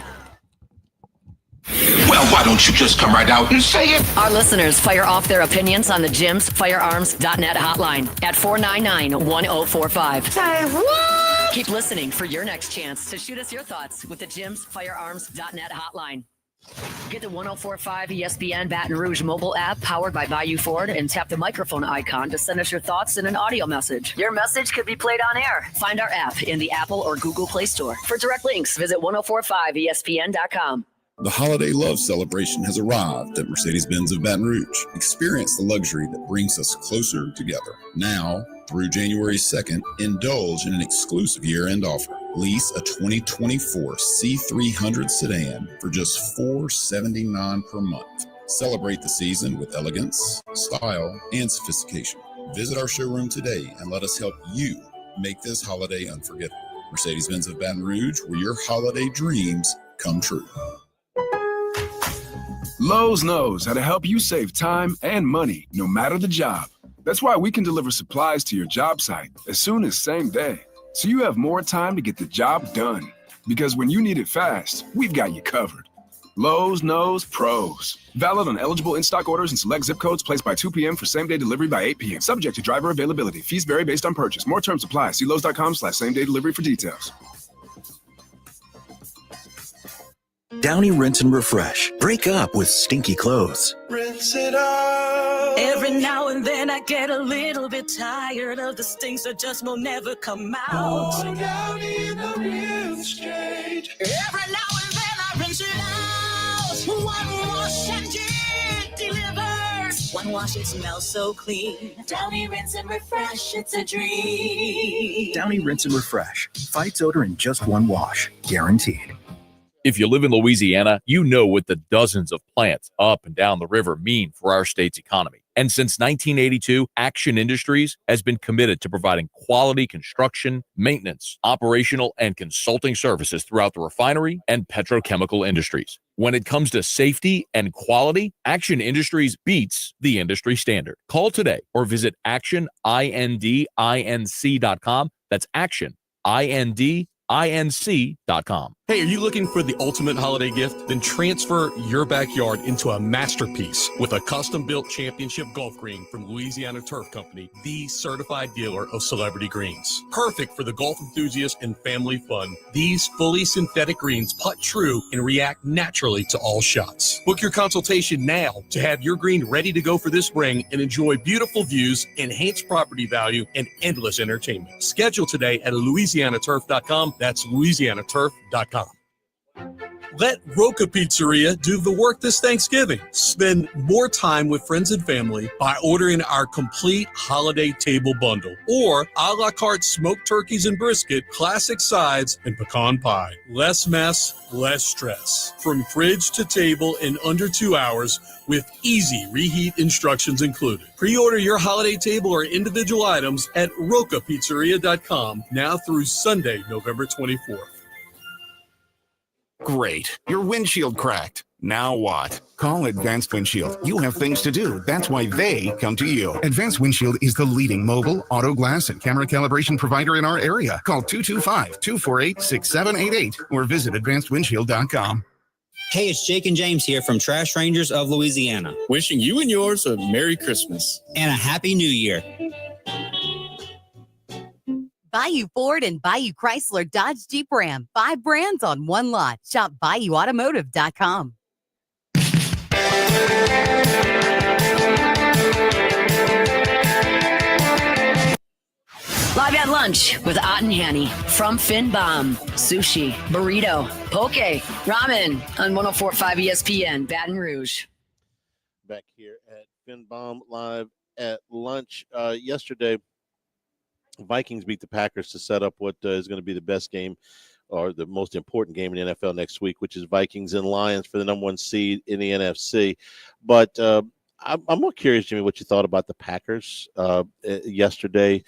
Well, why don't you just come right out and say it? Our listeners fire off their opinions on the JimsFirearms.net hotline at 499-1045. Say what? Keep listening for your next chance to shoot us your thoughts with the JimsFirearms.net hotline. Get the 104.5 ESPN Baton Rouge mobile app powered by Bayou Ford and tap the microphone icon to send us your thoughts in an audio message. Your message could be played on air. Find our app in the Apple or Google Play Store. For direct links, visit 1045ESPN.com. The holiday love celebration has arrived at Mercedes-Benz of Baton Rouge. Experience the luxury that brings us closer together. Now, through January 2nd, indulge in an exclusive year-end offer. Lease a 2024 C300 sedan for just $479 per month. Celebrate the season with elegance, style, and sophistication. Visit our showroom today and let us help you make this holiday unforgettable. Mercedes-Benz of Baton Rouge, where your holiday dreams come true. Lowe's knows how to help you save time and money, no matter the job. That's why we can deliver supplies to your job site as soon as same day, so you have more time to get the job done. Because when you need it fast, we've got you covered. Lowe's knows pros. Valid on eligible in-stock orders and select zip codes, placed by 2 p.m. for same-day delivery by 8 p.m. Subject to driver availability. Fees vary based on purchase. More terms apply. See Lowe's.com/same-day delivery for details. Downy Rinse and Refresh. Break up with stinky clothes. Rinse it out. Every now and then I get a little bit tired of the stinks that just will never come out. Going down in the rinse straight. Every now and then I rinse it out. One wash and it delivers. One wash, it smells so clean. Downy Rinse and Refresh, it's a dream. Downy Rinse and Refresh. Fights odor in just one wash. Guaranteed. If you live in Louisiana, you know what the dozens of plants up and down the river mean for our state's economy. And since 1982, Action Industries has been committed to providing quality construction, maintenance, operational, and consulting services throughout the refinery and petrochemical industries. When it comes to safety and quality, Action Industries beats the industry standard. Call today or visit actionindinc.com. That's actionindinc.com. Hey, are you looking for the ultimate holiday gift? Then transfer your backyard into a masterpiece with a custom-built championship golf green from Louisiana Turf Company, the certified dealer of celebrity greens. Perfect for the golf enthusiast and family fun, these fully synthetic greens putt true and react naturally to all shots. Book your consultation now to have your green ready to go for this spring and enjoy beautiful views, enhanced property value, and endless entertainment. Schedule today at LouisianaTurf.com. That's LouisianaTurf.com. Let Roca Pizzeria do the work this Thanksgiving. Spend more time with friends and family by ordering our complete holiday table bundle or a la carte smoked turkeys and brisket, classic sides, and pecan pie. Less mess, less stress. From fridge to table in under 2 hours with easy reheat instructions included. Pre-order your holiday table or individual items at rocapizzeria.com now through Sunday, November 24th. Great. Your windshield cracked. Now what? Call Advanced Windshield. You have things to do. That's why they come to you. Advanced Windshield is the leading mobile, auto glass, and camera calibration provider in our area. Call 225-248-6788 or visit advancedwindshield.com. Hey, it's Jake and James here from Trash Rangers of Louisiana. Wishing you and yours a Merry Christmas. And a Happy New Year. Bayou Ford and Bayou Chrysler Dodge Jeep Ram. 5 brands on one lot. Shop BayouAutomotive.com. Live at lunch. Lunch with Ott and Hanny from Finbom. Sushi, burrito, poke, ramen on 104.5 ESPN, Baton Rouge. Back here at Finbom Live at lunch. Yesterday, Vikings beat the Packers to set up what is going to be the best game or the most important game in the NFL next week, which is Vikings and Lions for the number 1 seed in the NFC. But I'm more curious, Jimmy, what you thought about the Packers yesterday.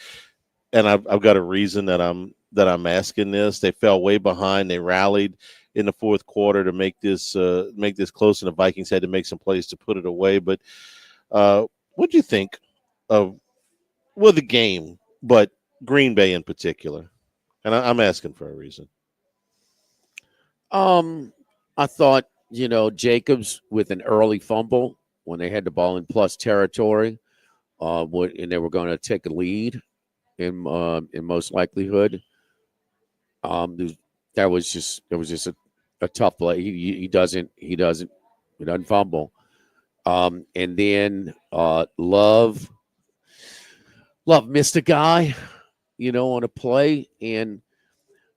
And I've got a reason that I'm asking this. They fell way behind. They rallied in the fourth quarter to make this close, and the Vikings had to make some plays to put it away. But what do you think of the game, but Green Bay in particular? And I'm asking for a reason. I thought, Jacobs with an early fumble when they had the ball in plus territory, and they were going to take a lead in most likelihood. That was just a tough play. He doesn't fumble. And then Love missed a guy, on a play, and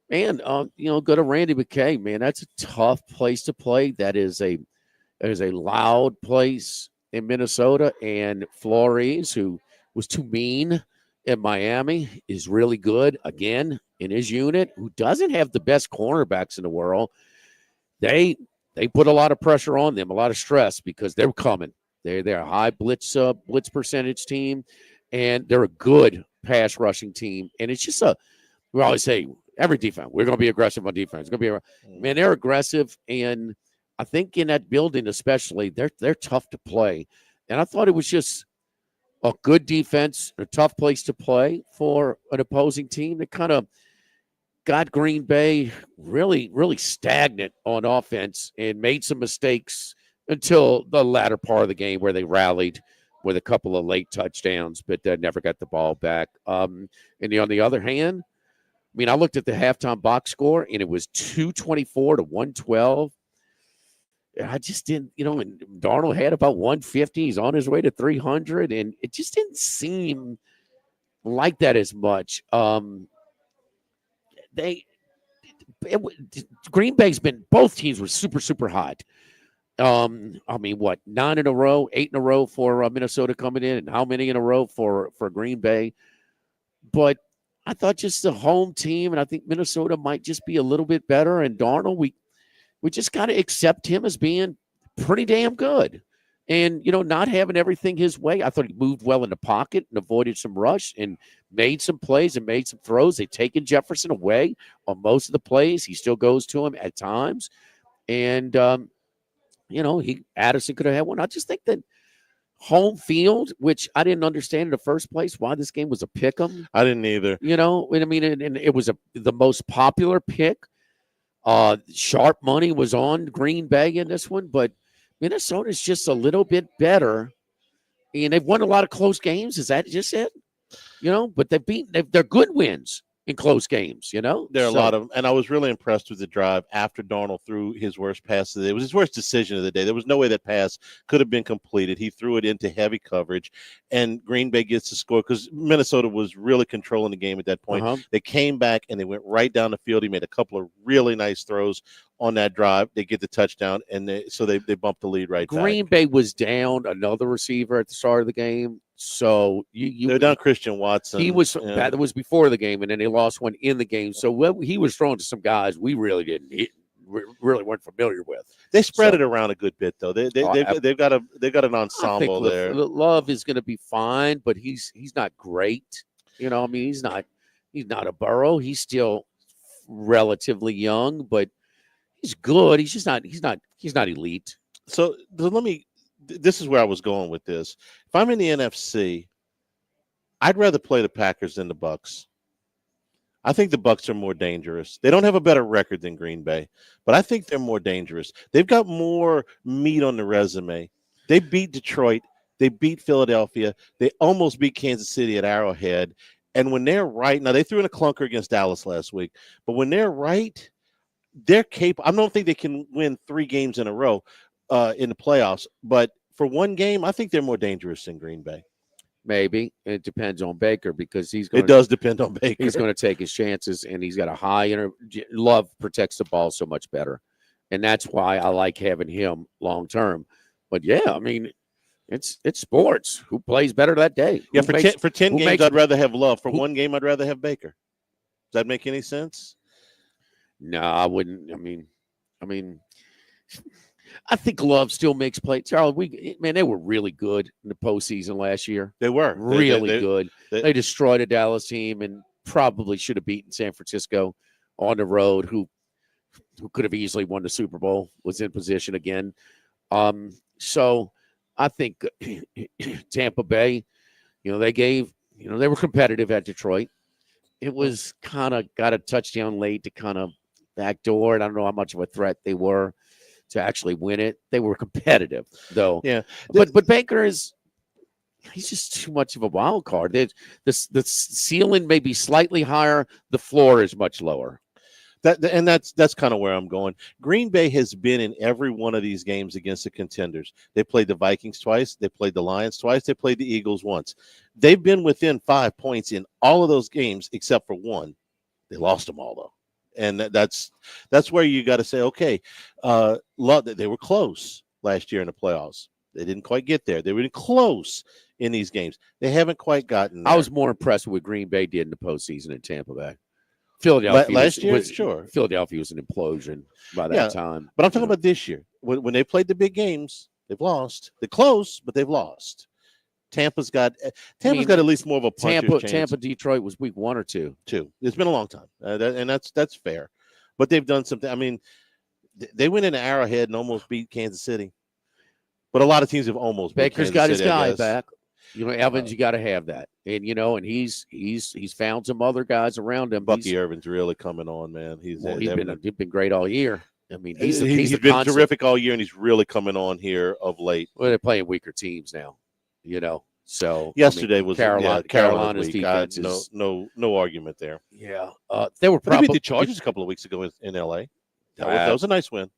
man, go to Randy McKay, man. That's a tough place to play. That is a loud place in Minnesota, and Flores, who was too mean in Miami, is really good again in his unit, who doesn't have the best cornerbacks in the world. They put a lot of pressure on them, a lot of stress, because they're coming. They're a high blitz percentage team, and they're a good pass rushing team. And it's just we always say, every defense, we're going to be aggressive on defense. It's going to be, man, they're aggressive, and I think in that building especially, they're tough to play. And I thought it was just a good defense, a tough place to play for an opposing team that kind of got Green Bay really, really stagnant on offense and made some mistakes until the latter part of the game where they rallied with a couple of late touchdowns, but never got the ball back. And on the other hand, I looked at the halftime box score, and it was 224 to 112. I just didn't, and Darnold had about 150. He's on his way to 300, and it just didn't seem like that as much. Green Bay's been, both teams were super, super hot. 9 in a row, 8 in a row for Minnesota coming in, and how many in a row for Green Bay? But I thought just the home team, and I think Minnesota might just be a little bit better. And Darnold, we just got to accept him as being pretty damn good. And, not having everything his way. I thought he moved well in the pocket and avoided some rush and made some plays and made some throws. They've taken Jefferson away on most of the plays. He still goes to him at times. And, Addison could have had one. I just think that home field, which I didn't understand in the first place, why this game was a pick 'em. I didn't either. And it was the most popular pick. Sharp money was on Green Bay in this one, but Minnesota's just a little bit better, and they've won a lot of close games. Is that just it? But they're good wins in close games. There are a lot of them, and I was really impressed with the drive after Darnold threw his worst pass of the day. It was his worst decision of the day. There was no way that pass could have been completed. He threw it into heavy coverage, and Green Bay gets the score because Minnesota was really controlling the game at that point. They came back and they went right down the field. He made a couple of really nice throws on that drive. They get the touchdown, and they bumped the lead right back. Green Bay was down another receiver at the start of the game. So they're down Christian Watson. He was that was before the game, and then they lost one in the game. So he was thrown to some guys we really really weren't familiar with. They spread it around a good bit, though. They've got an ensemble there. Love is going to be fine, but he's not great. He's not a Burrow. He's still relatively young, but he's good. He's just not. He's not elite. So let me. This is where I was going with this. If I'm in the NFC, I'd rather play the Packers than the Bucs. I think the Bucs are more dangerous. They don't have a better record than Green Bay, but I think they're more dangerous. They've got more meat on the resume. They beat Detroit. They beat Philadelphia. They almost beat Kansas City at Arrowhead. And when they're right, now they threw in a clunker against Dallas last week, but when they're right, they're capable. I don't think they can win 3 games in a row in the playoffs, but for one game, I think they're more dangerous than Green Bay. Maybe. It depends on Baker because he's going. It does depend on Baker. He's going to take his chances, and he's got a high Love protects the ball so much better, and that's why I like having him long term. But yeah, I mean, it's sports. Who plays better that day? Yeah, for 10 games, I'd rather have Love. For one game, I'd rather have Baker. Does that make any sense? No, I wouldn't. I mean, I think Love still makes plays. Charles, they were really good in the postseason last year. They were really good. They destroyed a Dallas team and probably should have beaten San Francisco on the road, who could have easily won the Super Bowl, was in position again. So I think Tampa Bay, they were competitive at Detroit. It was kind of got a touchdown late to kind of backdoor. I don't know how much of a threat they were to actually win it. They were competitive, though. Yeah. But Baker he's just too much of a wild card. The ceiling may be slightly higher. The floor is much lower. That's kind of where I'm going. Green Bay has been in every one of these games against the contenders. They played the Vikings twice. They played the Lions twice. They played the Eagles once. They've been within 5 points in all of those games except for one. They lost them all, though. And that's where you got to say, okay, they were close last year in the playoffs. They didn't quite get there. They were close in these games. They haven't quite gotten there. I was more impressed with what Green Bay did in the postseason in Tampa Bay. Philadelphia last year, sure. Philadelphia was an implosion by that time. But I'm talking about this year. When they played the big games, they've lost. They're close, but they've lost. Tampa's got at least more of a puncher's chance. Tampa, Detroit was week 1 or 2. 2. It's been a long time, and that's fair. But they've done something. I mean, they went into Arrowhead and almost beat Kansas City. But a lot of teams have almost. Baker's got his guy back. Evans, you got to have that, and and he's found some other guys around him. Bucky Irvin's really coming on, man. He's been great all year. I mean, he's been terrific all year, and he's really coming on here of late. Well, they're playing weaker teams now, So yesterday was Carolina's defense. is no argument there. Yeah, they were probably the Chargers a couple of weeks ago in L.A. That was a nice win.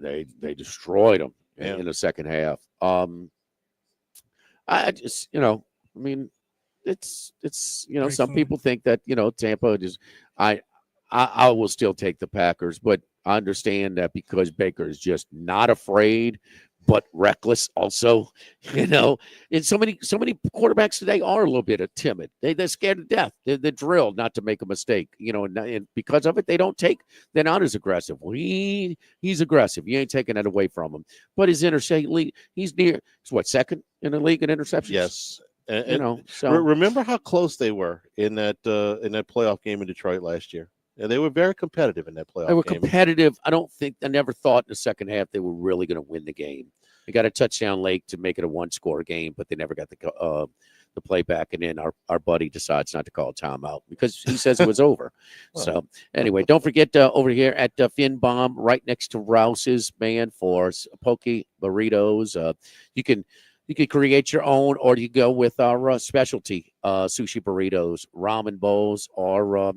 They destroyed them in the second half. I just, it's some people think that, Tampa just, I will still take the Packers, but I understand that because Baker is just not afraid, but reckless also, and so many quarterbacks today are a little bit timid. They're scared to death. They're drilled not to make a mistake, and because of it, they're not as aggressive. Well, he's aggressive. You ain't taking that away from him. But his he's second in the league in interceptions? Yes. So remember how close they were in that playoff game in Detroit last year. Yeah, they were very competitive in that playoff game. They were competitive. I never thought in the second half they were really going to win the game. They got a touchdown late to make it a one-score game, but they never got the play back. And then our buddy decides not to call a timeout because he says it was over. So anyway, don't forget over here at Finn Bomb, right next to Rouse's, man, for poke burritos. You can create your own, or you go with our specialty sushi burritos, ramen bowls, or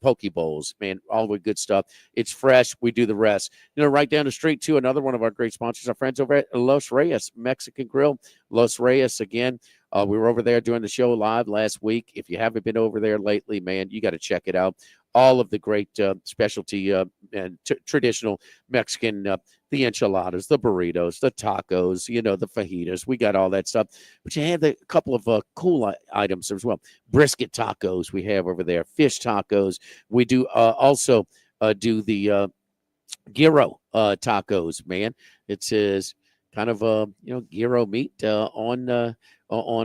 poke bowls. Man, all the good stuff. It's fresh. We do the rest. Right down the street too. Another one of our great sponsors, our friends over at Los Reyes Mexican Grill. Los Reyes again. We were over there doing the show live last week. If you haven't been over there lately, man, you got to check it out. All of the great specialty and traditional Mexican, the enchiladas, the burritos, the tacos, the fajitas. We got all that stuff. But you have a couple of cool items as well. Brisket tacos we have over there. Fish tacos. We do also do the gyro tacos, man. It says kind of gyro meat on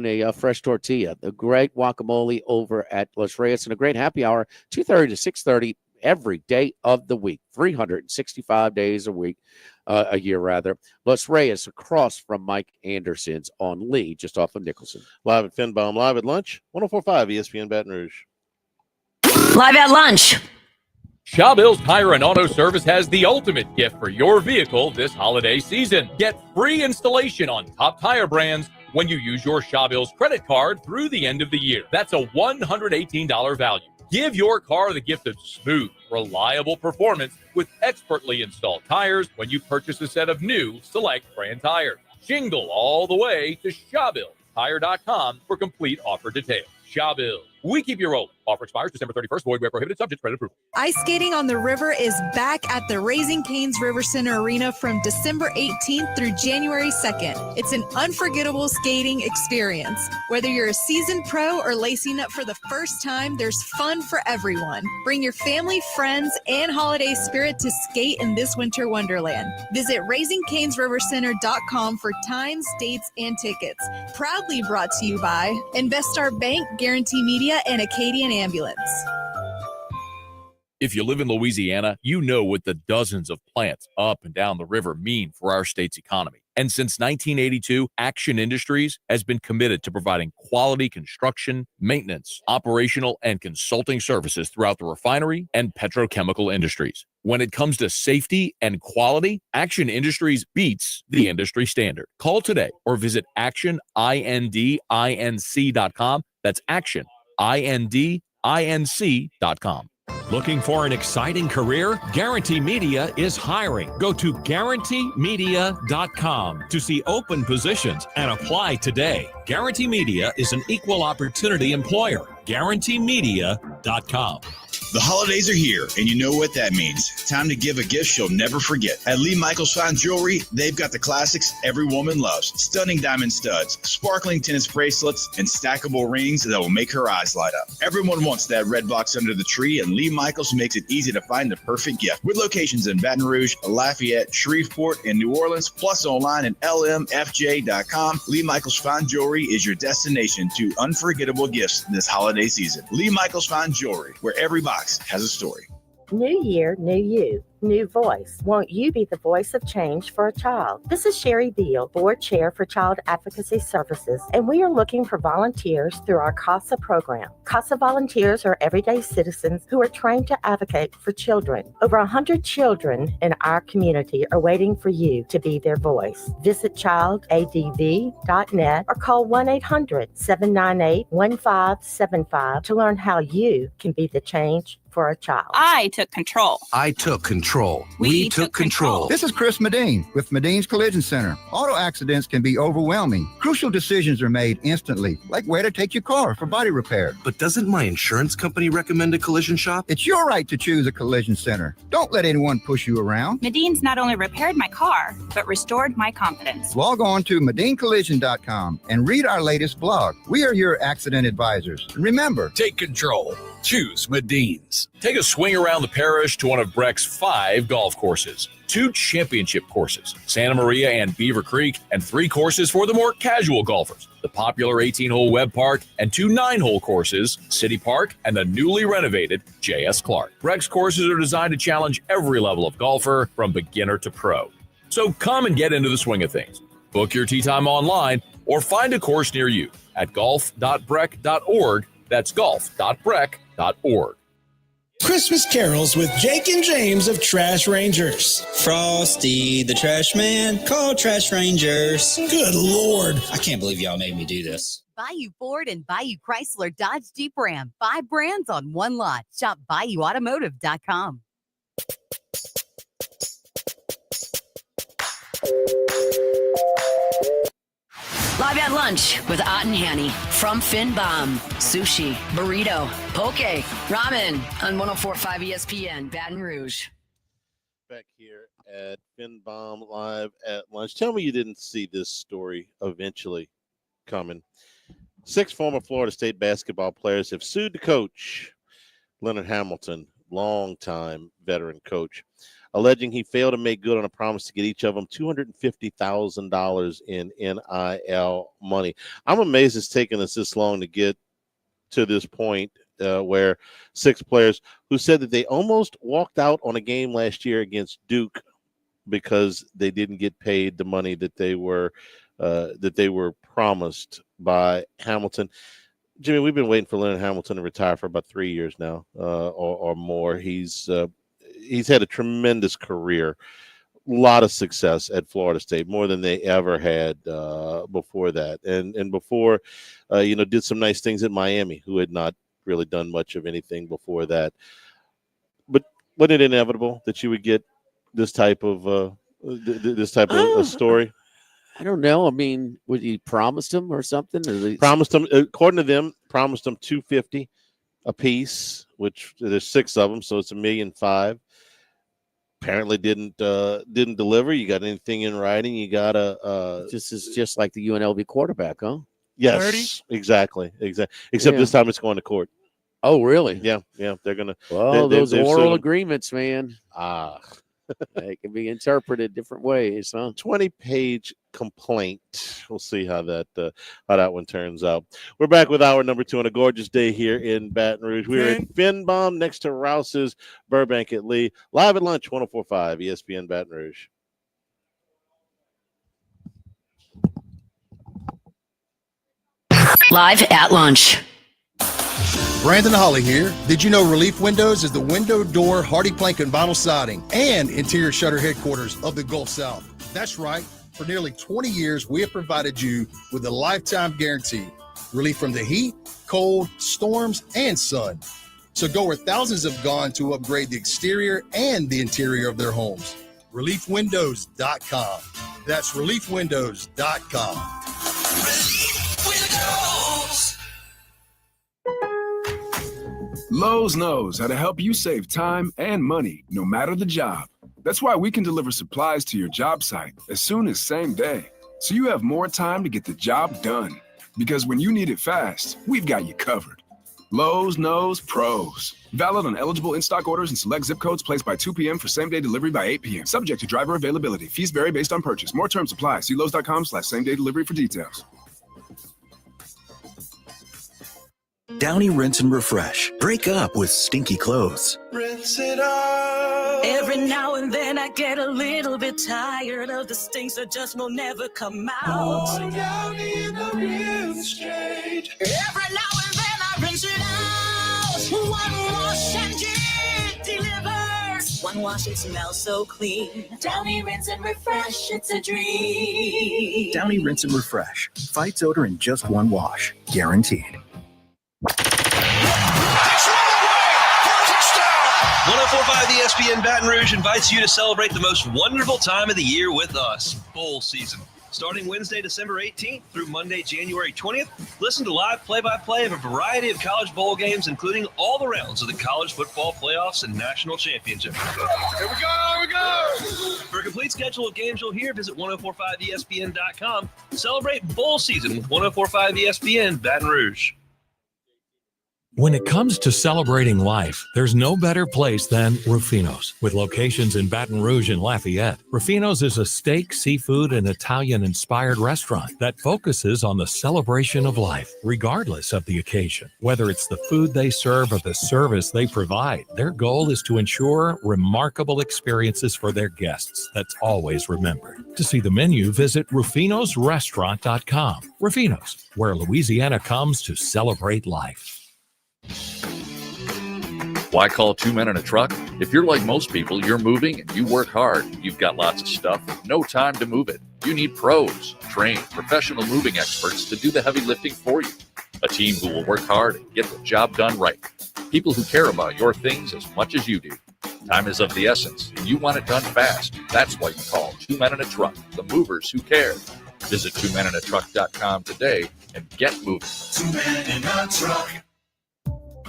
a fresh tortilla. The great guacamole over at Los Reyes, and a great happy hour, 2:30 to 6:30 every day of the week, 365 days a year rather. Los Reyes across from Mike Anderson's on Lee, just off of Nicholson. Live at Finn Bomb, live at lunch, 104.5 ESPN Baton Rouge. Live at lunch. Shawbill's Tire and Auto Service has the ultimate gift for your vehicle this holiday season. Get free installation on top tire brands when you use your Shawbill's credit card through the end of the year. That's a $118 value. Give your car the gift of smooth, reliable performance with expertly installed tires when you purchase a set of new Select brand tires. Jingle all the way to Shawbill's. tire.com for complete offer details. Shabil. We keep you rolling. Offer expires December 31st. Void where prohibited. Subject to credit approval. Ice skating on the river is back at the Raising Cane's River Center Arena from December 18th through January 2nd. It's an unforgettable skating experience. Whether you're a seasoned pro or lacing up for the first time, there's fun for everyone. Bring your family, friends, and holiday spirit to skate in this winter wonderland. Visit RaisingCanesRiverCenter.com for times, dates, and tickets. Proudly brought to you by Investar Bank, Guarantee Media, and Acadian Ambulance. If you live in Louisiana, you know what the dozens of plants up and down the river mean for our state's economy. And since 1982, Action Industries has been committed to providing quality construction, maintenance, operational, and consulting services throughout the refinery and petrochemical industries. When it comes to safety and quality, Action Industries beats the industry standard. Call today or visit actionindinc.com. That's actionindinc.com. Looking for an exciting career? Guarantee Media is hiring. Go to guaranteemedia.com to see open positions and apply today. Guarantee Media is an equal opportunity employer. guaranteemedia.com. The holidays are here, and you know what that means. Time to give a gift you'll never forget. At Lee Michaels Fine Jewelry, they've got the classics every woman loves. Stunning diamond studs, sparkling tennis bracelets, and stackable rings that will make her eyes light up. Everyone wants that red box under the tree, and Lee Michaels makes it easy to find the perfect gift. With locations in Baton Rouge, Lafayette, Shreveport, and New Orleans, plus online at lmfj.com, Lee Michaels Fine Jewelry is your destination to unforgettable gifts this holiday season. Lee Michaels Fine Jewelry, where every box has a story. New year, new you, new voice. Won't you be the voice of change for a child? This is Sherry Beal, Board Chair for Child Advocacy Services, and we are looking for volunteers through our CASA program. CASA volunteers are everyday citizens who are trained to advocate for children. Over 100 children in our community are waiting for you to be their voice. Visit childadv.net or call 1-800-798-1575 to learn how you can be the change for a child. I took control. I took control. We took control. This is Chris Medine with Medine's Collision Center. Auto accidents can be overwhelming. Crucial decisions are made instantly, like where to take your car for body repair. But doesn't my insurance company recommend a collision shop? It's your right to choose a collision center. Don't let anyone push you around. Medine's not only repaired my car, but restored my confidence. Log on to MedineCollision.com and read our latest blog. We are your accident advisors. And remember, take control. Choose Medine's. Take a swing around the parish to one of Breck's 5 golf courses, 2 championship courses, Santa Maria and Beaver Creek, and 3 courses for the more casual golfers, the popular 18-hole Webb Park, and 2 9-hole courses, City Park, and the newly renovated J.S. Clark. Breck's courses are designed to challenge every level of golfer from beginner to pro. So come and get into the swing of things. Book your tee time online or find a course near you at golf.breck.org. That's golf.breck.org. Christmas carols with Jake and James of Trash Rangers. Frosty the Trash Man, call Trash Rangers. Good Lord. I can't believe y'all made me do this. Bayou Ford and Bayou Chrysler Dodge Jeep Ram. 5 brands on one lot. Shop BayouAutomotive.com. Live at lunch with Ott and Hanny from Finn Bomb. Sushi, burrito, poke, ramen on 104.5 ESPN, Baton Rouge. Back here at Finn Bomb Live at lunch. Tell me you didn't see this story eventually coming. 6 former Florida State basketball players have sued the coach, Leonard Hamilton, longtime veteran coach, alleging he failed to make good on a promise to get each of them $250,000 in NIL money. I'm amazed it's taken us this long to get to this point where 6 players who said that they almost walked out on a game last year against Duke because they didn't get paid the money that they were promised by Hamilton. Jimmy, we've been waiting for Leonard Hamilton to retire for about 3 years now or more. He's had a tremendous career, a lot of success at Florida State, more than they ever had before that. And before, did some nice things at Miami, who had not really done much of anything before that. But wasn't it inevitable that you would get this type of a story? I don't know. I mean, would he promised him or something? Or promised him, according to them, promised him $250 a piece, which there's 6 of them, so it's $1.5 million. Apparently didn't deliver. You got anything in writing? You got this is just like the UNLV quarterback, huh? Yes, 30? Exactly. Except this time it's going to court. Oh, really? Yeah. They're gonna. Well, those oral agreements, man. They can be interpreted different ways, huh? 20-page complaint. We'll see how that one turns out. We're back with hour number 2 on a gorgeous day here in Baton Rouge. We're at Finbaum next to Rouse's Burbank at Lee. Live at lunch, 104.5 ESPN Baton Rouge. Live at lunch. Brandon Holly here. Did you know Relief Windows is the window, door, hardy plank, and vinyl siding and interior shutter headquarters of the Gulf South? That's right. For nearly 20 years, we have provided you with a lifetime guarantee. Relief from the heat, cold, storms, and sun. So go where thousands have gone to upgrade the exterior and the interior of their homes. ReliefWindows.com. That's ReliefWindows.com. Lowe's knows how to help you save time and money, no matter the job. That's why we can deliver supplies to your job site as soon as same day, so you have more time to get the job done. Because when you need it fast, we've got you covered. Lowe's knows pros. Valid on eligible in-stock orders and select zip codes placed by 2 p.m. for same-day delivery by 8 p.m. Subject to driver availability. Fees vary based on purchase. More terms apply. See Lowe's.com/same-day delivery for details. Downy Rinse and Refresh. Break up with stinky clothes. Rinse it off. Every now and then I get a little bit tired of the stinks that just will never come out. Oh, Downy in the rinse straight. Every now and then I rinse it out. One wash and it delivers. One wash, it smells so clean. Downy Rinse and Refresh, it's a dream. Downy Rinse and Refresh. Fights odor in just one wash. Guaranteed. 104.5 ESPN Baton Rouge invites you to celebrate the most wonderful time of the year with us, bowl season. Starting Wednesday, December 18th through Monday, January 20th, listen to live play-by-play of a variety of college bowl games, including all the rounds of the college football playoffs and national championship. Here we go. For a complete schedule of games you'll hear, visit 1045ESPN.com. Celebrate bowl season with 104.5 ESPN Baton Rouge. When it comes to celebrating life, there's no better place than Rufino's. With locations in Baton Rouge and Lafayette, Rufino's is a steak, seafood, and Italian-inspired restaurant that focuses on the celebration of life, regardless of the occasion. Whether it's the food they serve or the service they provide, their goal is to ensure remarkable experiences for their guests that's always remembered. To see the menu, visit Rufino'sRestaurant.com. Rufino's, where Louisiana comes to celebrate life. Why call 2 men in a truck? If you're like most people, you're moving and you work hard. You've got lots of stuff, no time to move it. You need pros, trained, professional moving experts to do the heavy lifting for you. A team who will work hard and get the job done right. People who care about your things as much as you do. Time is of the essence, and you want it done fast. That's why you call 2 men in a truck, the movers who care. Visit 2meninatruck.com today and get moving. 2 men in a truck.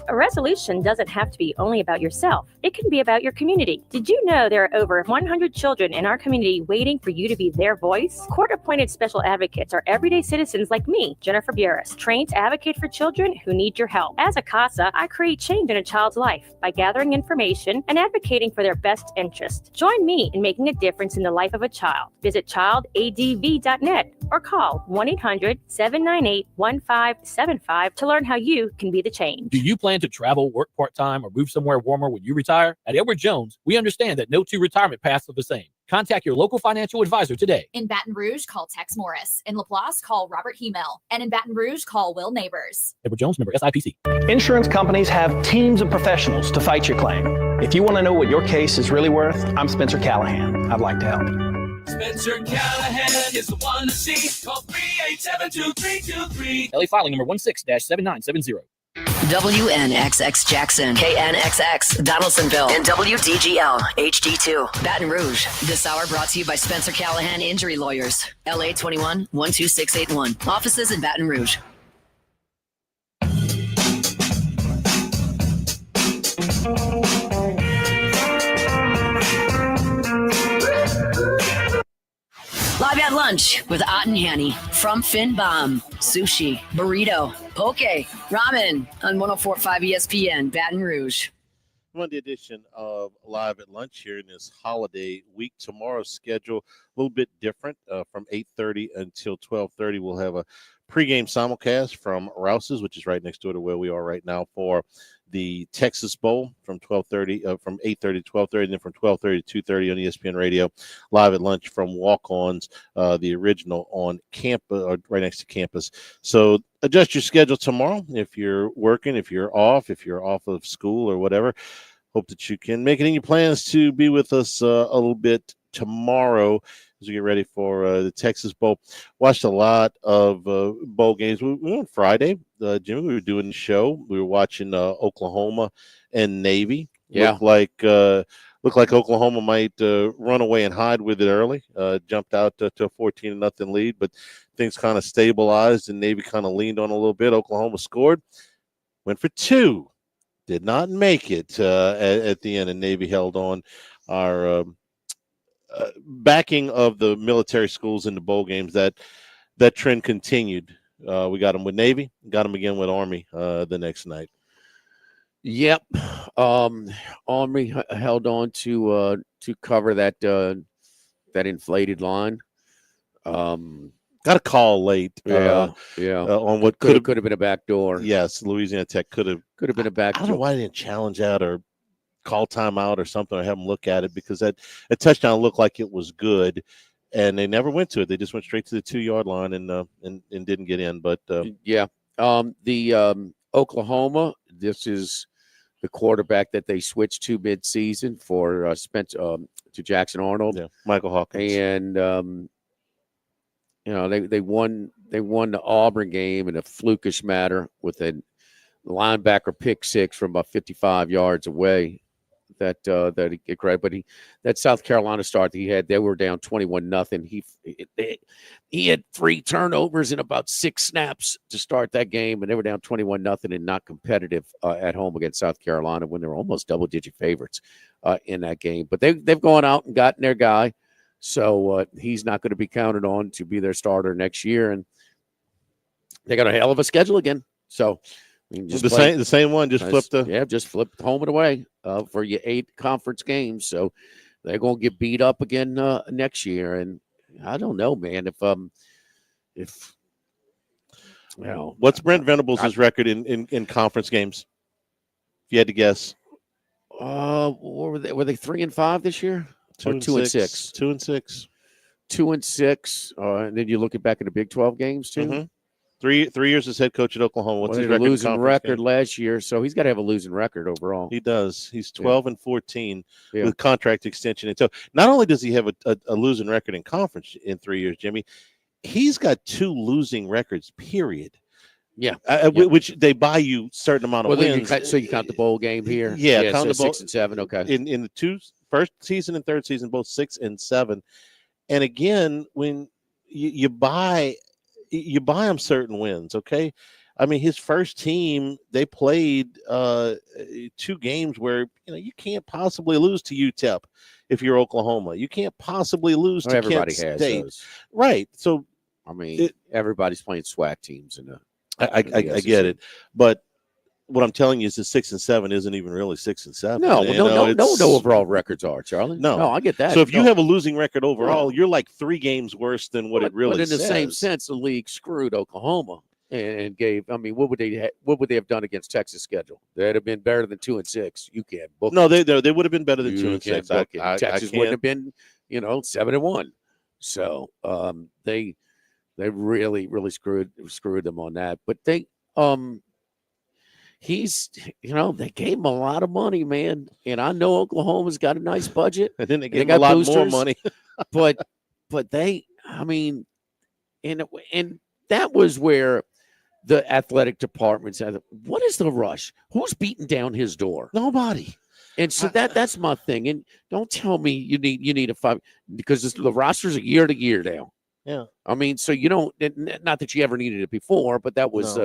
A resolution doesn't have to be only about yourself. It can be about your community. Did you know there are over 100 children in our community waiting for you to be their voice? Court-appointed special advocates are everyday citizens like me, Jennifer Buras, trained to advocate for children who need your help. As a CASA, I create change in a child's life by gathering information and advocating for their best interest. Join me in making a difference in the life of a child. Visit childadv.net or call 1-800-798-1575 to learn how you can be the change. Do you plan to travel, work part-time, or move somewhere warmer when you retire? At Edward Jones, we understand that no two retirement paths are the same. Contact your local financial advisor today. In Baton Rouge, call Tex Morris. In Laplace, call Robert Hemel. And in Baton Rouge, call Will Neighbors. Edward Jones, member SIPC. Insurance companies have teams of professionals to fight your claim. If you want to know what your case is really worth, I'm Spencer Callahan. I'd like to help. Spencer Callahan is the one to see. Call 387-2323. LA filing number 16-7970. WNXX Jackson, KNXX Donaldsonville, and WDGL HD2 Baton Rouge. This hour brought to you by Spencer Callahan Injury Lawyers, LA 21 12681. Offices in Baton Rouge. Live at lunch with Ott and Hanny from Finn Bomb, sushi, burrito, poke, ramen on 104.5 ESPN, Baton Rouge. Monday edition of Live at Lunch here in this holiday week. Tomorrow's schedule a little bit different. From 8:30 until 12:30, we'll have a pregame simulcast from Rouse's, which is right next door to where we are right now, for the Texas Bowl from 12:30, from 8:30 to 12:30, and then from 12:30 to 2:30 on ESPN Radio. Live at Lunch from Walk-Ons, the original on campus, or right next to campus. So adjust your schedule tomorrow if you're working, if you're off of school or whatever. Hope that you can make any plans to be with us a little bit tomorrow as we get ready for the Texas Bowl. Watched a lot of bowl games. We on Friday, Jimmy, we were doing the show. We were watching Oklahoma and Navy. Yeah. Looked like Oklahoma might run away and hide with it early. Jumped out to a 14-0 lead, but things kind of stabilized and Navy kind of leaned on a little bit. Oklahoma scored, went for two, did not make it at the end, and Navy held on. Our backing of the military schools in the bowl games, that trend continued. We got them with Navy, got them again with Army the next night. Yep. Army held on to cover that inflated line. Got a call late. On what could have been a back door. Yes, Louisiana Tech could have been a back door. I don't know why they didn't challenge that or call timeout or something, or have them look at it, because that touchdown looked like it was good, and they never went to it. They just went straight to the 2-yard line and didn't get in. But Oklahoma, this is the quarterback that they switched to mid-season for Spencer to Jackson Arnold. Yeah, Michael Hawkins. And they won the Auburn game in a flukish manner with a linebacker pick six from about 55 yards away. That he grabbed, but that South Carolina start that he had, they were down 21-0. He had 3 turnovers in about 6 snaps to start that game, and they were down 21-0 and not competitive at home against South Carolina when they were almost double-digit favorites in that game. But they've gone out and gotten their guy, so he's not going to be counted on to be their starter next year, and they got a hell of a schedule again. So. The same one, just flipped home and away for your 8 conference games. So they're going to get beat up again next year. And I don't know, man, if what's Brent Venables' record in conference games? If you had to guess, were they 3-5 this year? 2-6? 2-6. 2-6. And then you look back at the Big 12 games too. Mm-hmm. 3 years as head coach at Oklahoma. What's his record? Losing record last year, so he's got to have a losing record overall. He does. He's 12-14 with contract extension. And so not only does he have a losing record in conference in 3 years, Jimmy, he's got 2 losing records, period. Yeah. Which they buy you a certain amount of wins. So you count the bowl game here? Yeah, count the bowl. 6 and 7, okay. In the 2 first season and third season, both 6 and 7. And again, when you buy him certain wins, okay? I mean, his first team, they played 2 games where you can't possibly lose to UTEP if you're Oklahoma. You can't possibly lose to everybody Kent has State. Those. Right. So I mean, everybody's playing SWAC teams in the I get it, but what I'm telling you is that 6 and 7 isn't even really 6 and 7. No overall records are, Charlie. No, I get that. So if you have a losing record overall, you're like 3 games worse than what it really But in the says. same sense, the league screwed Oklahoma and gave. I mean, what would they have done against Texas' schedule? They'd have been better than 2 and 6. You can't book. No, they would have been better than 2 and 6. Texas wouldn't have been 7 and 1. So they really screwed them on that. But they they gave him a lot of money, man. And I know Oklahoma's got a nice budget. And then they gave him a lot more money. but they, I mean, and that was where the athletic department said, what is the rush? Who's beating down his door? Nobody. And so that's my thing. And don't tell me you need a 5 because the roster's a year to year now. Yeah. I mean, so you don't, not that you ever needed it before, but that was,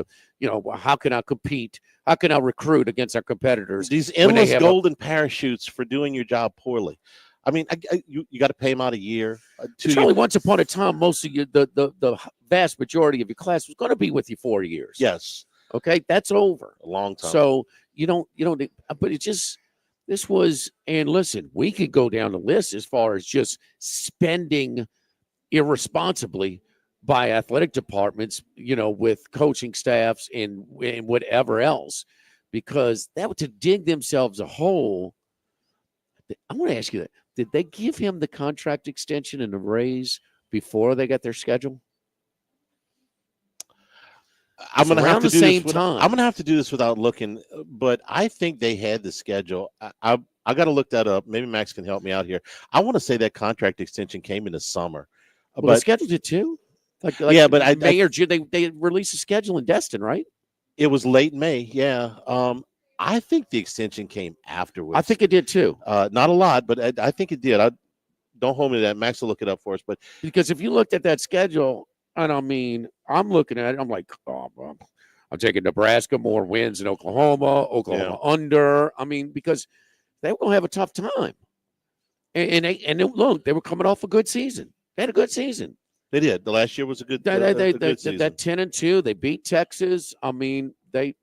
how can I compete? How can I recruit against our competitors? These endless golden parachutes for doing your job poorly. I mean, you got to pay them out a year. Charlie, once upon a time, most of you, the vast majority of your class was going to be with you 4 years. Yes. Okay. That's over. A long time. So you don't, but it just, this was, and listen, we could go down the list as far as just spending irresponsibly by athletic departments, with coaching staffs and whatever else, because that would to dig themselves a hole. I want to ask you that. Did they give him the contract extension and the raise before they got their schedule? I'm going to have to do same this. time. I'm going to have to do this without looking, but I think they had the schedule. I got to look that up. Maybe Max can help me out here. I want to say that contract extension came in the summer. Well, they scheduled it too. Like yeah, but May or June, they released a schedule in Destin, right? It was late May. Yeah. I think the extension came afterwards. I think it did too. Not a lot, but I think it did. Don't hold me to that. Max will look it up for us. But because if you looked at that schedule, and I mean, I'm looking at it, I'm like, I'm taking Nebraska, more wins in Oklahoma under. I mean, because they were going to have a tough time. And look, they were coming off a good season. They had a good season. They did. The last year was a good season. That 10-2, they beat Texas. I mean, it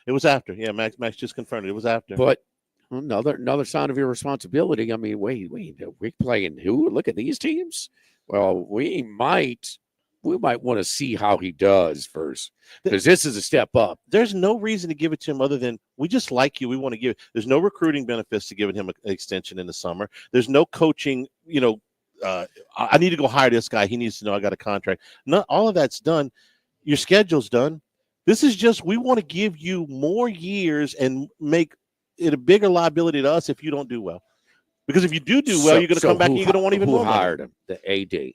was after. Yeah, Max just confirmed it was after. But another sign of irresponsibility. I mean, wait, we're playing who? Look at these teams. Well, we might want to see how he does first, because this is a step up. There's no reason to give it to him other than we just like you. We want to give it. There's no recruiting benefits to giving him an extension in the summer. There's no coaching, I need to go hire this guy. He needs to know I got a contract. Not all of that's done. Your schedule's done. This is just, we want to give you more years and make it a bigger liability to us if you don't do well. Because if you do well, you're going to come back and you're going to want even more money. Who hired him? The AD.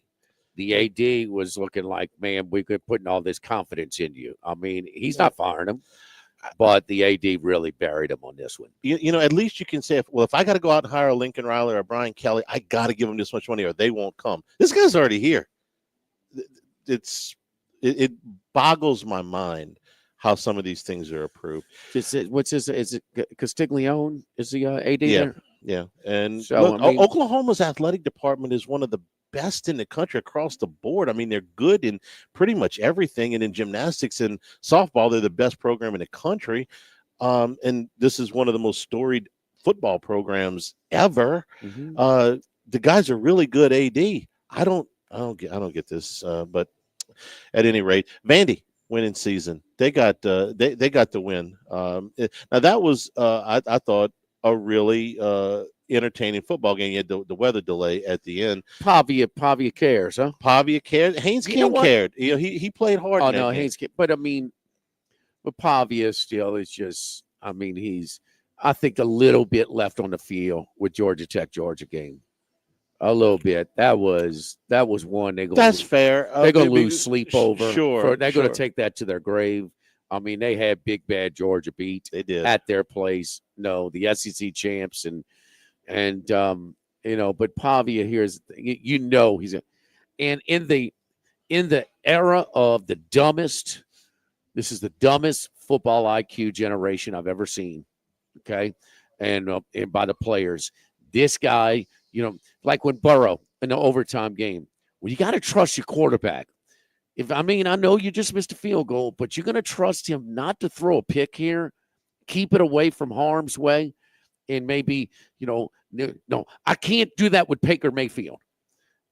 The AD was looking like, man, we could put all this confidence in you. I mean, he's not firing him, but the AD really buried him on this one. At least you can say, if I got to go out and hire a Lincoln Riley or a Brian Kelly, I got to give them this much money or they won't come. This guy's already here. It boggles my mind how some of these things are approved. What's his? Is it Castiglione? Is the AD there? Yeah. And so, look, Oklahoma's athletic department is one of the best in the country across the board. I mean, they're good in pretty much everything. And in gymnastics and softball, they're the best program in the country. And this is one of the most storied football programs ever. Mm-hmm. The guys are really good AD. I don't get this, but at any rate, Vandy winning season. They got they got the win. Now that was I thought a really entertaining football game. You had the weather delay at the end. Pavia cares, huh? Pavia cared. Haynes King cared. He played hard. Oh no, Haynes. But I mean, but Pavia still is just. I mean, he's. I think a little bit left on the field with Georgia game. A little bit. That was one. That's fair. They're gonna lose sleep over. Sure. They're gonna take that to their grave. I mean, they had big bad Georgia beat. They did at their place. No, the SEC champs and but Pavia here's he's and in the era of the dumbest. This is the dumbest football IQ generation I've ever seen. Okay, and by the players, this guy. Like when Burrow in the overtime game, well, you got to trust your quarterback. I know you just missed a field goal, but you're going to trust him not to throw a pick here, keep it away from harm's way, and maybe, no, I can't do that with Baker Mayfield.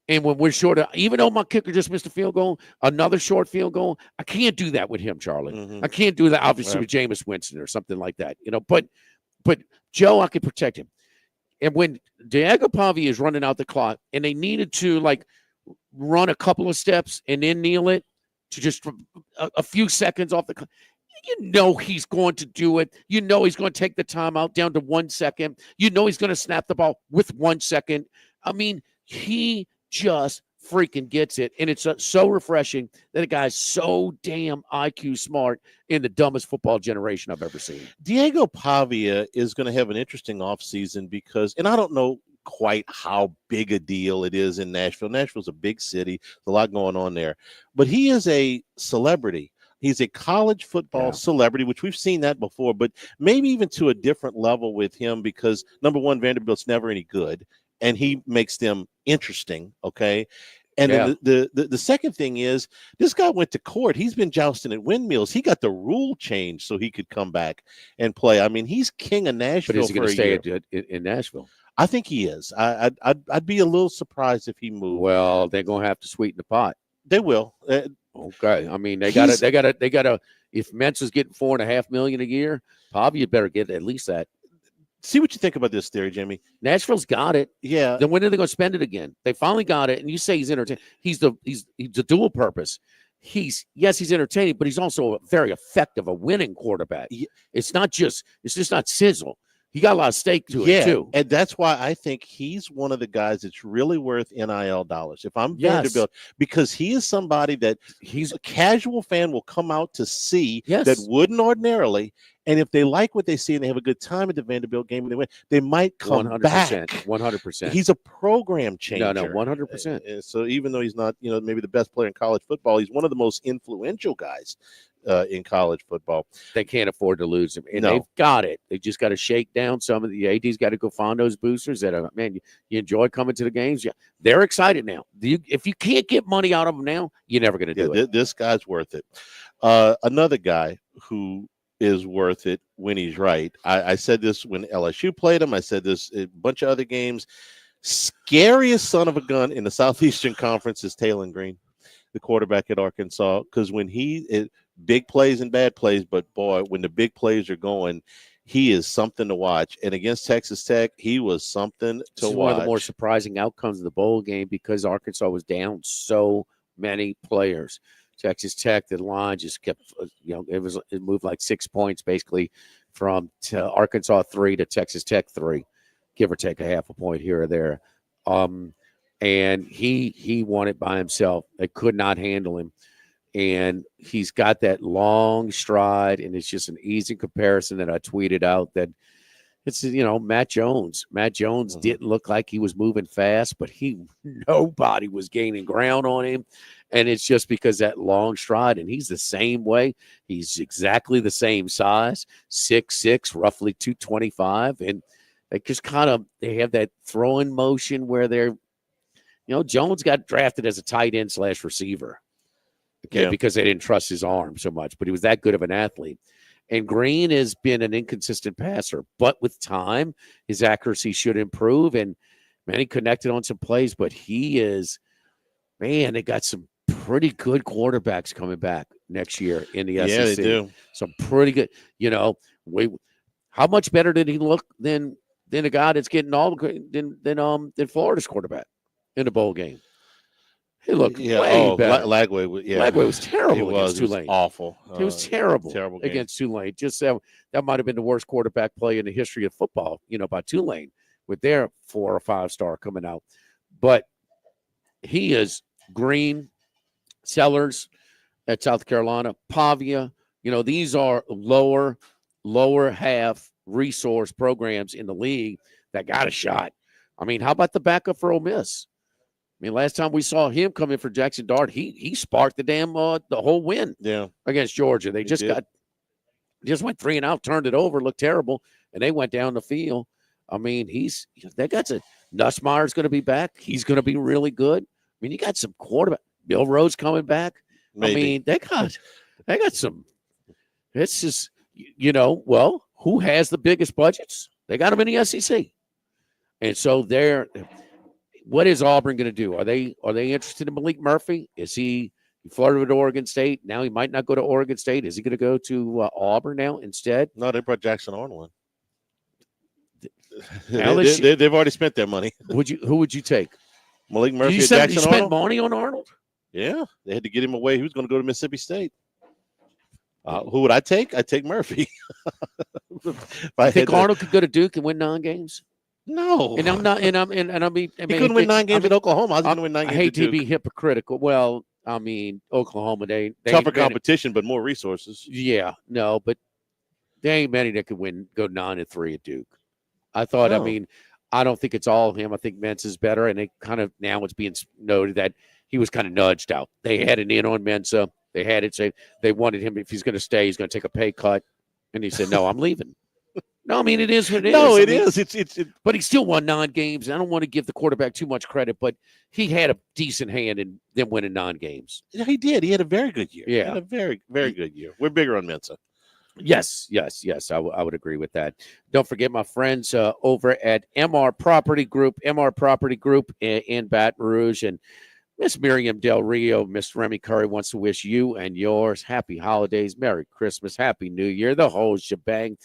And when we're short, even though my kicker just missed a field goal, another short field goal, I can't do that with him, Charlie. Mm-hmm. I can't do that, obviously, with Jameis Winston or something like that, but Joe, I can protect him. And when Diego Pavia is running out the clock and they needed to run a couple of steps and then kneel it to just a few seconds off the clock, he's going to do it. He's going to take the timeout down to 1 second. He's going to snap the ball with 1 second. I mean, he just freaking gets it. And it's so refreshing that a guy's so damn IQ smart in the dumbest football generation I've ever seen. Diego Pavia is going to have an interesting offseason because, and I don't know quite how big a deal it is in Nashville. Nashville's a big city. There's a lot going on there. But he is a celebrity. He's a college football celebrity, which we've seen that before, but maybe even to a different level with him because, number one, Vanderbilt's never any good, and he makes them interesting, okay? And then the second thing is this guy went to court. He's been jousting at windmills. He got the rule changed so he could come back and play. I mean, he's king of Nashville. But is he going to stay in Nashville? I think he is. I'd be a little surprised if he moved. Well, they're going to have to sweeten the pot. They will. Okay. I mean, they got to. If Mensa's getting $4.5 million a year, Pavia better get at least that. See what you think about this theory, Jimmy. Nashville's got it. Yeah. Then when are they going to spend it again? They finally got it, and you say he's entertaining. He's a dual purpose. He's entertaining, but he's also very effective, a winning quarterback. Yeah. It's just not sizzle. He got a lot of stake to it too. And that's why I think he's one of the guys that's really worth NIL dollars. If I'm Vanderbilt, because he is somebody that he's a casual fan will come out to see that wouldn't ordinarily. And if they like what they see and they have a good time at the Vanderbilt game and they win, they might come 100%, back. 100%. He's a program changer. No, 100%. So even though he's not, maybe the best player in college football, he's one of the most influential guys in college football. They can't afford to lose him. And they've got it. They just got to shake down some of the AD's got to go find those boosters that are, man, you enjoy coming to the games. Yeah, they're excited now. If you can't get money out of them now, you're never going to do it. This guy's worth it. Another guy who is worth it when he's right. I said this when LSU played him. I said this in a bunch of other games. Scariest son of a gun in the Southeastern Conference is Taylor Green, the quarterback at Arkansas, because when big plays and bad plays, but boy, when the big plays are going, he is something to watch. And against Texas Tech, he was something to watch. One of the more surprising outcomes of the bowl game because Arkansas was down so many players. Texas Tech, the line just kept, it moved like 6 points basically from Arkansas 3 to Texas Tech 3, give or take a half a point here or there. And he won it by himself. They could not handle him. And he's got that long stride, and it's just an easy comparison that I tweeted out that it's, Matt Jones. Matt Jones didn't look like he was moving fast, but nobody was gaining ground on him. And it's just because that long stride, and he's the same way. He's exactly the same size, 6'6", roughly 225. And they just they have that throwing motion where they're, Jones got drafted as a tight end / receiver. Okay, because they didn't trust his arm so much, but he was that good of an athlete. And Green has been an inconsistent passer, but with time, his accuracy should improve. And man, he connected on some plays, but they got some pretty good quarterbacks coming back next year in the SEC. Yeah, they do. Some pretty good, how much better did he look than a guy that's getting than Florida's quarterback in the bowl game? He looked way better. Lagway was terrible against Tulane. It was awful. It was terrible against Tulane. Just that might have been the worst quarterback play in the history of football, by Tulane with their 4 or 5 star coming out. But he is Green, Sellers at South Carolina, Pavia. These are lower half resource programs in the league that got a shot. I mean, how about the backup for Ole Miss? I mean, last time we saw him come in for Jackson Dart, he sparked the whole win against Georgia. They just went 3 and out, turned it over, looked terrible, and they went down the field. I mean, Nussmeier's going to be back. He's going to be really good. I mean, you got some quarterback. Bill Rhodes coming back. Maybe. I mean, they got some. It's just, who has the biggest budgets? They got them in the SEC, and so what is Auburn going to do? Are they interested in Malik Murphy? Is he flirted with Oregon State? Now he might not go to Oregon State. Is he going to go to Auburn now instead? No, they brought Jackson Arnold in. They've already spent their money. Who would you take? Malik Murphy. You said you spent money on Arnold? Yeah, they had to get him away. He was going to go to Mississippi State. Who would I take? I'd take Murphy. I think Arnold could go to Duke and win 9 games. No, and I'm not, and I mean, he couldn't win 9 games at Oklahoma. I was going to win 9 I games. hate at to Duke. be hypocritical. Well, I mean, Oklahoma, they tougher ain't many- competition, but more resources. Yeah, no, but there ain't many that could go 9-3 at Duke. I thought. I No. mean, I don't think it's all him. I think Mensah is better, and they kind of now it's being noted that he was kind of nudged out. They had an in on Mensah. They had it say they wanted him, if he's going to stay, he's going to take a pay cut, and he said, "No, I'm leaving." No, I mean, it is what it is. No, I mean, is. But he still won 9 games. I don't want to give the quarterback too much credit, but he had a decent hand in them winning 9 games. Yeah, he did. He had a very good year. Yeah. He had a very, very good year. We're bigger on Mensah. Yes. I would agree with that. Don't forget my friends over at MR Property Group in Baton Rouge. And Miss Miriam Del Rio, Miss Remy Curry wants to wish you and yours happy holidays, Merry Christmas, Happy New Year, the whole shebang.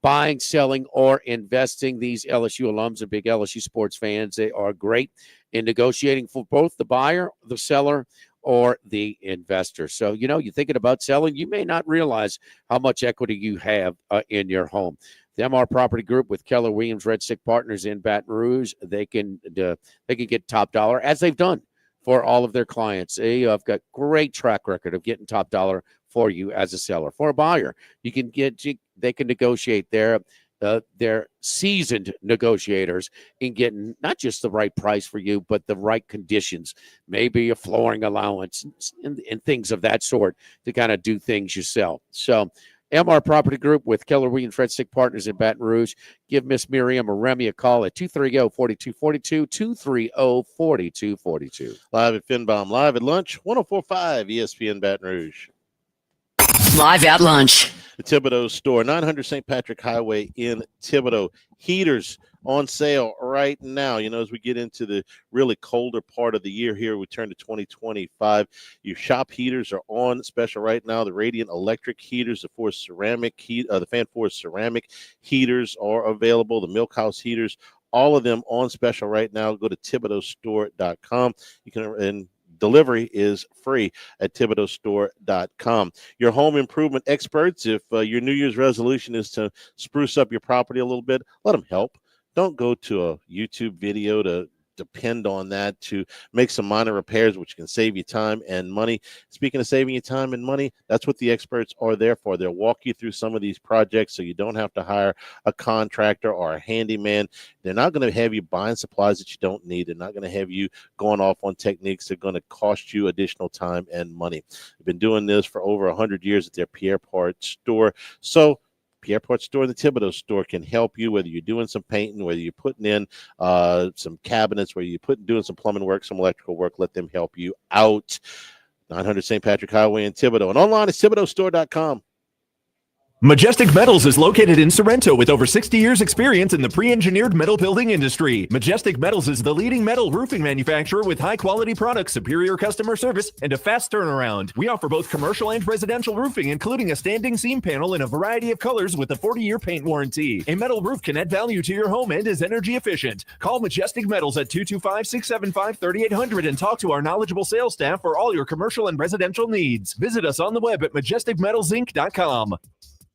Buying, selling, or investing. These LSU alums are big LSU sports fans. They are great in negotiating for both the buyer, the seller, or the investor. So, you're thinking about selling, you may not realize how much equity you have in your home. The MR Property Group with Keller Williams Red Stick Partners in Baton Rouge, they can get top dollar, as they've done for all of their clients. They have got great track record of getting top dollar for you as a seller. For a buyer, they can negotiate their seasoned negotiators in getting not just the right price for you, but the right conditions, maybe a flooring allowance and things of that sort to kind of do things yourself. So MR Property Group with Keller Williams Red Stick Partners in Baton Rouge. Give Miss Miriam or Remy a call at 230-4242, 230-4242. Live at Finbaum, live at lunch, 104.5 ESPN Baton Rouge. Live at lunch. The Thibodaux store, 900 St. Patrick Highway in Thibodaux. Heaters on sale right now. As we get into the really colder part of the year here, we turn to 2025. Your shop heaters are on special right now. The Radiant electric heaters, the Fan Force ceramic heaters are available. The Milk House heaters, all of them on special right now. Go to ThibodauxStore.com. You can delivery is free at ThibodauxStore.com. Your home improvement experts, if your New Year's resolution is to spruce up your property a little bit, let them help. Don't go to a YouTube video to depend on that to make some minor repairs, which can save you time and money. Speaking of saving you time and money, that's what the experts are there for. They'll walk you through some of these projects so you don't have to hire a contractor or a handyman. They're not going to have you buying supplies that you don't need. They're not going to have you going off on techniques that are going to cost you additional time and money. They've been doing this for over 100 years at their Pierre Part store. So Pierre Part store, the Thibodaux store can help you, whether you're doing some painting, whether you're putting in some cabinets, whether you're doing some plumbing work, some electrical work. Let them help you out. 900 St. Patrick Highway in Thibodaux. And online at ThibodauxStore.com. Majestic Metals is located in Sorrento with over 60 years experience in the pre-engineered metal building industry. Majestic Metals is the leading metal roofing manufacturer with high-quality products, superior customer service, and a fast turnaround. We offer both commercial and residential roofing, including a standing seam panel in a variety of colors with a 40-year paint warranty. A metal roof can add value to your home and is energy efficient. Call Majestic Metals at 225-675-3800 and talk to our knowledgeable sales staff for all your commercial and residential needs. Visit us on the web at majesticmetalsinc.com.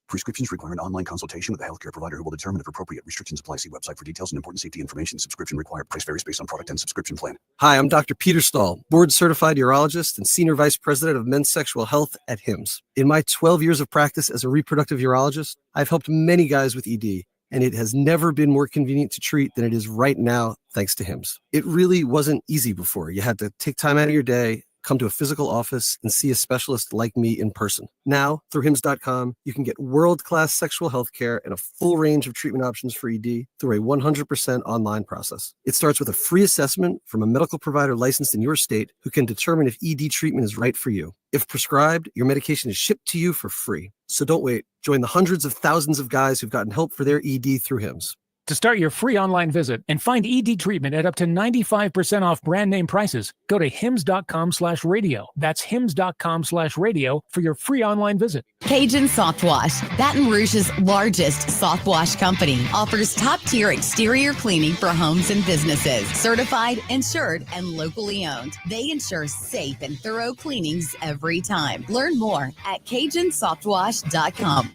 Prescriptions require an online consultation with a healthcare provider who will determine if appropriate. Restrictions apply. See website for details and important safety information. Subscription required. Price varies based on product and subscription plan. Hi, I'm Dr. Peter Stahl, board-certified urologist and senior vice president of men's sexual health at HIMSS. In my 12 years of practice as a reproductive urologist, I've helped many guys with ED, and it has never been more convenient to treat than it is right now, thanks to HIMSS. It really wasn't easy before. You had to take time out of your day, come to a physical office, and see a specialist like me in person. Now, through HIMSS.com, you can get world-class sexual health care and a full range of treatment options for ED through a 100% online process. It starts with a free assessment from a medical provider licensed in your state who can determine if ED treatment is right for you. If prescribed, your medication is shipped to you for free. So don't wait. Join the hundreds of thousands of guys who've gotten help for their ED through HIMSS. To start your free online visit and find ED treatment at up to 95% off brand name prices, go to hims.com/radio. That's hims.com/radio for your free online visit. Cajun Soft Wash, Baton Rouge's largest soft wash company, offers top-tier exterior cleaning for homes and businesses. Certified, insured, and locally owned. They ensure safe and thorough cleanings every time. Learn more at CajunSoftWash.com.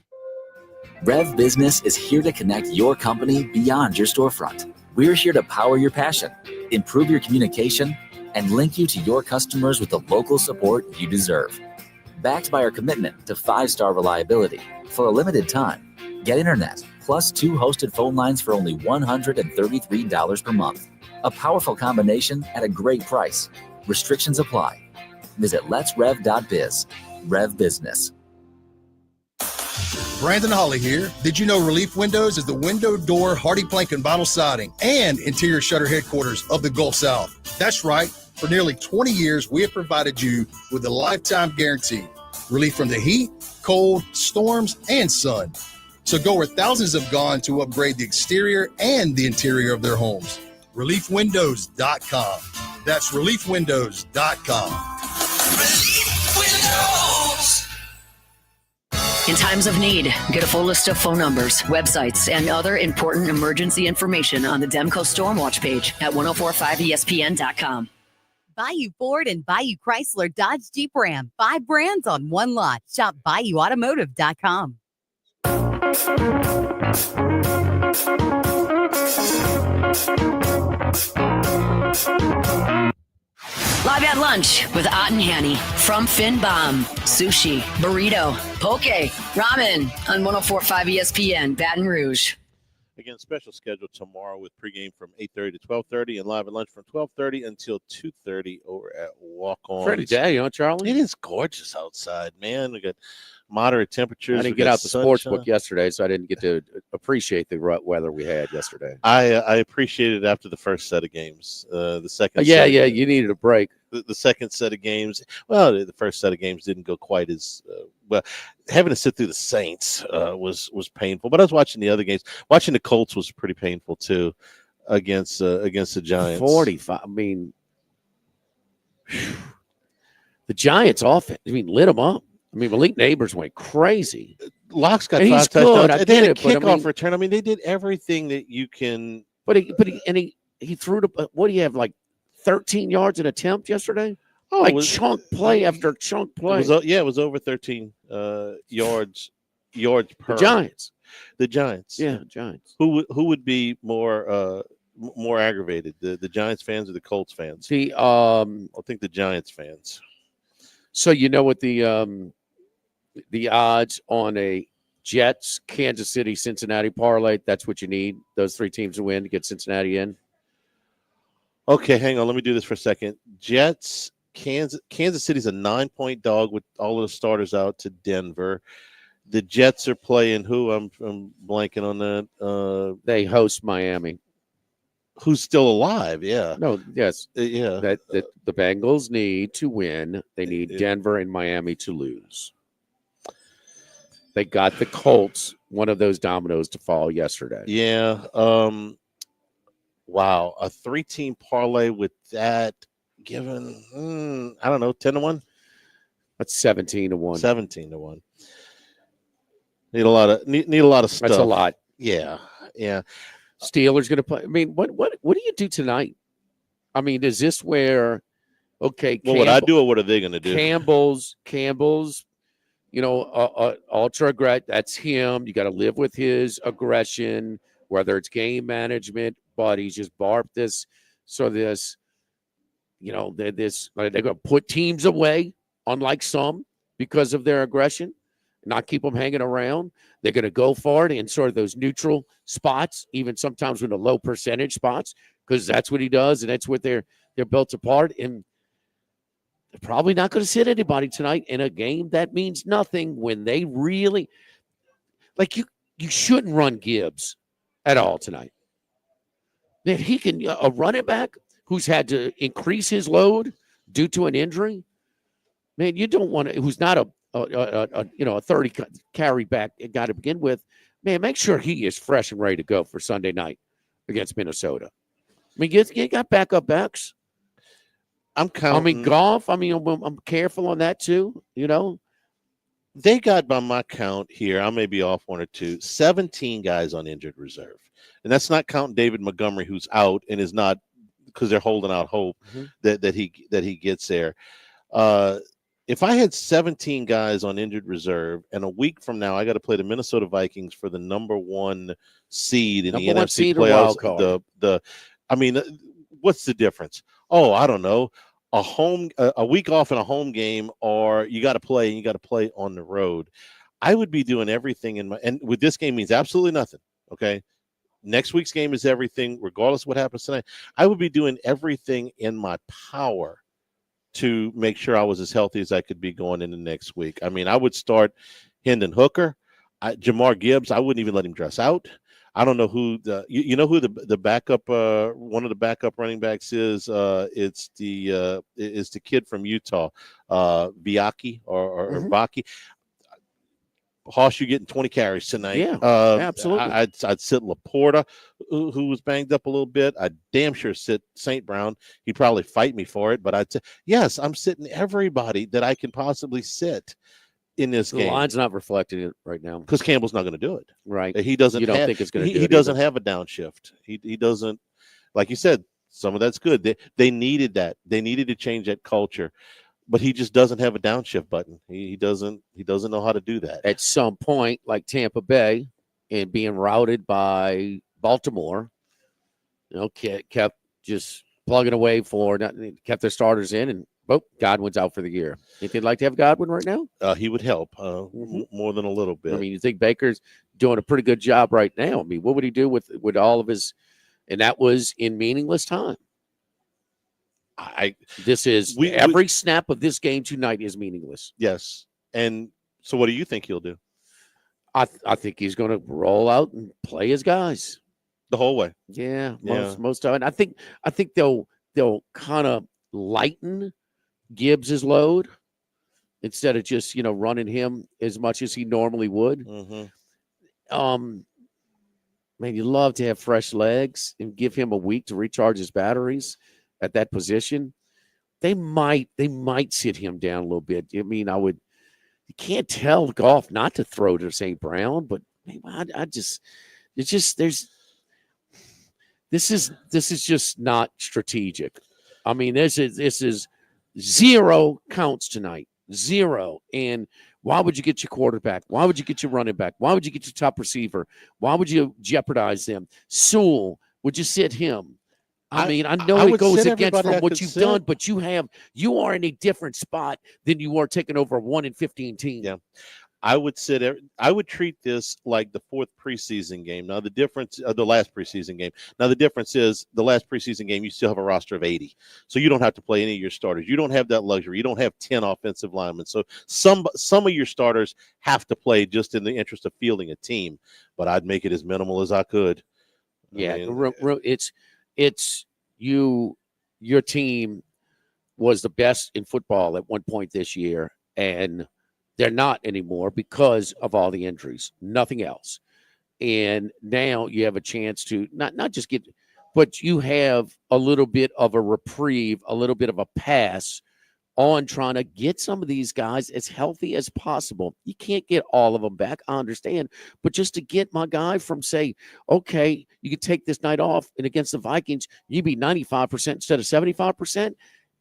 Rev Business is here to connect your company beyond your storefront. We're here to power your passion, improve your communication, and link you to your customers with the local support you deserve. Backed by our commitment to 5-star reliability, for a limited time, get internet plus 2 hosted phone lines for only $133 per month. A powerful combination at a great price. Restrictions apply. Visit letsrev.biz. Rev Business. Brandon Holly here. Did you know Relief Windows is the window, door, hardy plank, and vinyl siding and interior shutter headquarters of the Gulf South? That's right. For nearly 20 years, we have provided you with a lifetime guarantee. Relief from the heat, cold, storms, and sun. So go where thousands have gone to upgrade the exterior and the interior of their homes. ReliefWindows.com. That's ReliefWindows.com. In times of need, get a full list of phone numbers, websites, and other important emergency information on the Demco Stormwatch page at 1045ESPN.com. Bayou Ford and Bayou Chrysler Dodge Jeep Ram. 5 brands on one lot. Shop BayouAutomotive.com. Live at lunch with Ott and Hanny from Finn Bomb, sushi, burrito, poke, ramen on 1045 ESPN, Baton Rouge. Again, special schedule tomorrow with pregame from 8:30 to 12:30 and live at lunch from 12:30 until 2:30 over at Walk On. Pretty day, huh, Charlie? It is gorgeous outside, man. We got moderate temperatures. I didn't We get got out the sports sunshine. book yesterday, so I didn't get to appreciate the weather we had yesterday. I appreciated it after the first set of games. The second, Yeah, set, you needed a break. The second set of games. Well, the first set of games didn't go quite as well. Having to sit through the Saints was painful. But I was watching the other games. Watching the Colts was pretty painful too against the Giants. 45. I mean, the Giants offense. I mean, lit them up. I mean, Malik Neighbors went crazy. Locke's got And 5 he's touchdowns. good. I They had a get it, but I kickoff mean- return. I mean, they did everything that you can. But he threw the what do you have, like 13 yards an attempt yesterday? Oh, like it was- chunk play after chunk play. It was over 13 yards per. The Giants. The Giants. Yeah, Giants. Who would be more aggravated, the Giants fans or the Colts fans? See, I think the Giants fans. So you know what the odds on a Jets, Kansas City, Cincinnati parlay? That's what you need. Those 3 teams to win to get Cincinnati in. Okay, hang on. Let me do this for a second. Jets, Kansas City's a 9-point dog with all of the starters out to Denver. The Jets are playing who? I'm blanking on that. They host Miami. Who's still alive? Yeah. No, yes. Yeah. That the Bengals need to win. They need Denver and Miami to lose. They got the Colts, one of those dominoes to fall yesterday. Yeah. Wow. A 3-team parlay with that given, I don't know, 10-1? That's 17-1. 17-1. Need a lot of stuff. That's a lot. Yeah. Yeah. Steelers going to play. I mean, what do you do tonight? I mean, is this where, okay, Well, what I do or what are they going to do? Campbell's, ultra aggressive. That's him. You got to live with his aggression, whether it's game management, but he's just barked this. So this, they're going to put teams away, unlike some, because of their aggression, not keep them hanging around. They're going to go for it in sort of those neutral spots, even sometimes with the low percentage spots, because that's what he does, and that's what they're built apart. And they're probably not going to sit anybody tonight in a game that means nothing when they really like you shouldn't run Gibbs at all tonight. Man, he can a running back who's had to increase his load due to an injury. Man, you don't want to. Who's not a 30 carry back guy to begin with. Man, make sure he is fresh and ready to go for Sunday night against Minnesota. I mean, you got backup backs. I'm counting. Golf. I'm careful on that too. They got, by my count here, I may be off 1 or 2, 17 guys on injured reserve, and that's not counting David Montgomery, who's out and is not because they're holding out hope that he gets there. if I had 17 guys on injured reserve, and a week from now I got to play the Minnesota Vikings for the number 1 seed in the NFC playoffs, I mean, what's the difference? Oh, I don't know. A week off in a home game, or you got to play and you got to play on the road. I would be doing everything and with this game means absolutely nothing. Okay. Next week's game is everything, regardless of what happens tonight. I would be doing everything in my power to make sure I was as healthy as I could be going into next week. I mean, I would start Hendon Hooker, Jamar Gibbs. I wouldn't even let him dress out. I don't know who you know who the backup one of the backup running backs is. It's the kid from Utah, Viaki or Vaki. Hoss, you getting 20 carries tonight. Yeah, absolutely. I'd sit Laporta, who was banged up a little bit. I'd damn sure sit St. Brown. He'd probably fight me for it, but I'd say, yes, I'm sitting everybody that I can possibly sit in this game. The line's not reflecting it right now. Because Campbell's not going to do it. Right. He doesn't You don't think it's going to do it He doesn't either. have a downshift. He doesn't, like you said, some of that's good. They needed that. They needed to change that culture. But he just doesn't have a downshift button. He doesn't know how to do that. At some point, like Tampa Bay and being routed by Baltimore, kept just plugging away kept their starters in, and Godwin's out for the year. You think they'd like to have Godwin right now? He would help more than a little bit. I mean, you think Baker's doing a pretty good job right now? I mean, what would he do with all of his? And that was in meaningless time. Every snap of this game tonight is meaningless. Yes. And so what do you think he'll do? I think he's going to roll out and play his guys the whole way. Yeah, most of it. I think they'll kind of lighten Gibbs's load instead of just running him as much as he normally would. Mm-hmm. Man, you love to have fresh legs and give him a week to recharge his batteries at that position. They might sit him down a little bit. I mean, you can't tell Goff not to throw to St. Brown, but this is just not strategic. I mean, this is 0 counts tonight. 0. And why would you get your quarterback? Why would you get your running back? Why would you get your top receiver? Why would you jeopardize them? Sewell, would you sit him? I mean, I know it goes against from what you've done, but you are in a different spot than you are taking over a 1-15 team. Yeah. I would treat this like the 4th preseason game. Now, the difference, the last preseason game. Now, the difference is the last preseason game, you still have a roster of 80. So you don't have to play any of your starters. You don't have that luxury. You don't have 10 offensive linemen. So some of your starters have to play just in the interest of fielding a team. But I'd make it as minimal as I could. It's your team was the best in football at one point this year, and they're not anymore because of all the injuries, nothing else. And now you have a chance to not just get, but you have a little bit of a reprieve, a little bit of a pass on trying to get some of these guys as healthy as possible. You can't get all of them back, I understand, but just to get my guy from, say, okay, you could take this night off, and against the Vikings, you'd be 95% instead of 75%.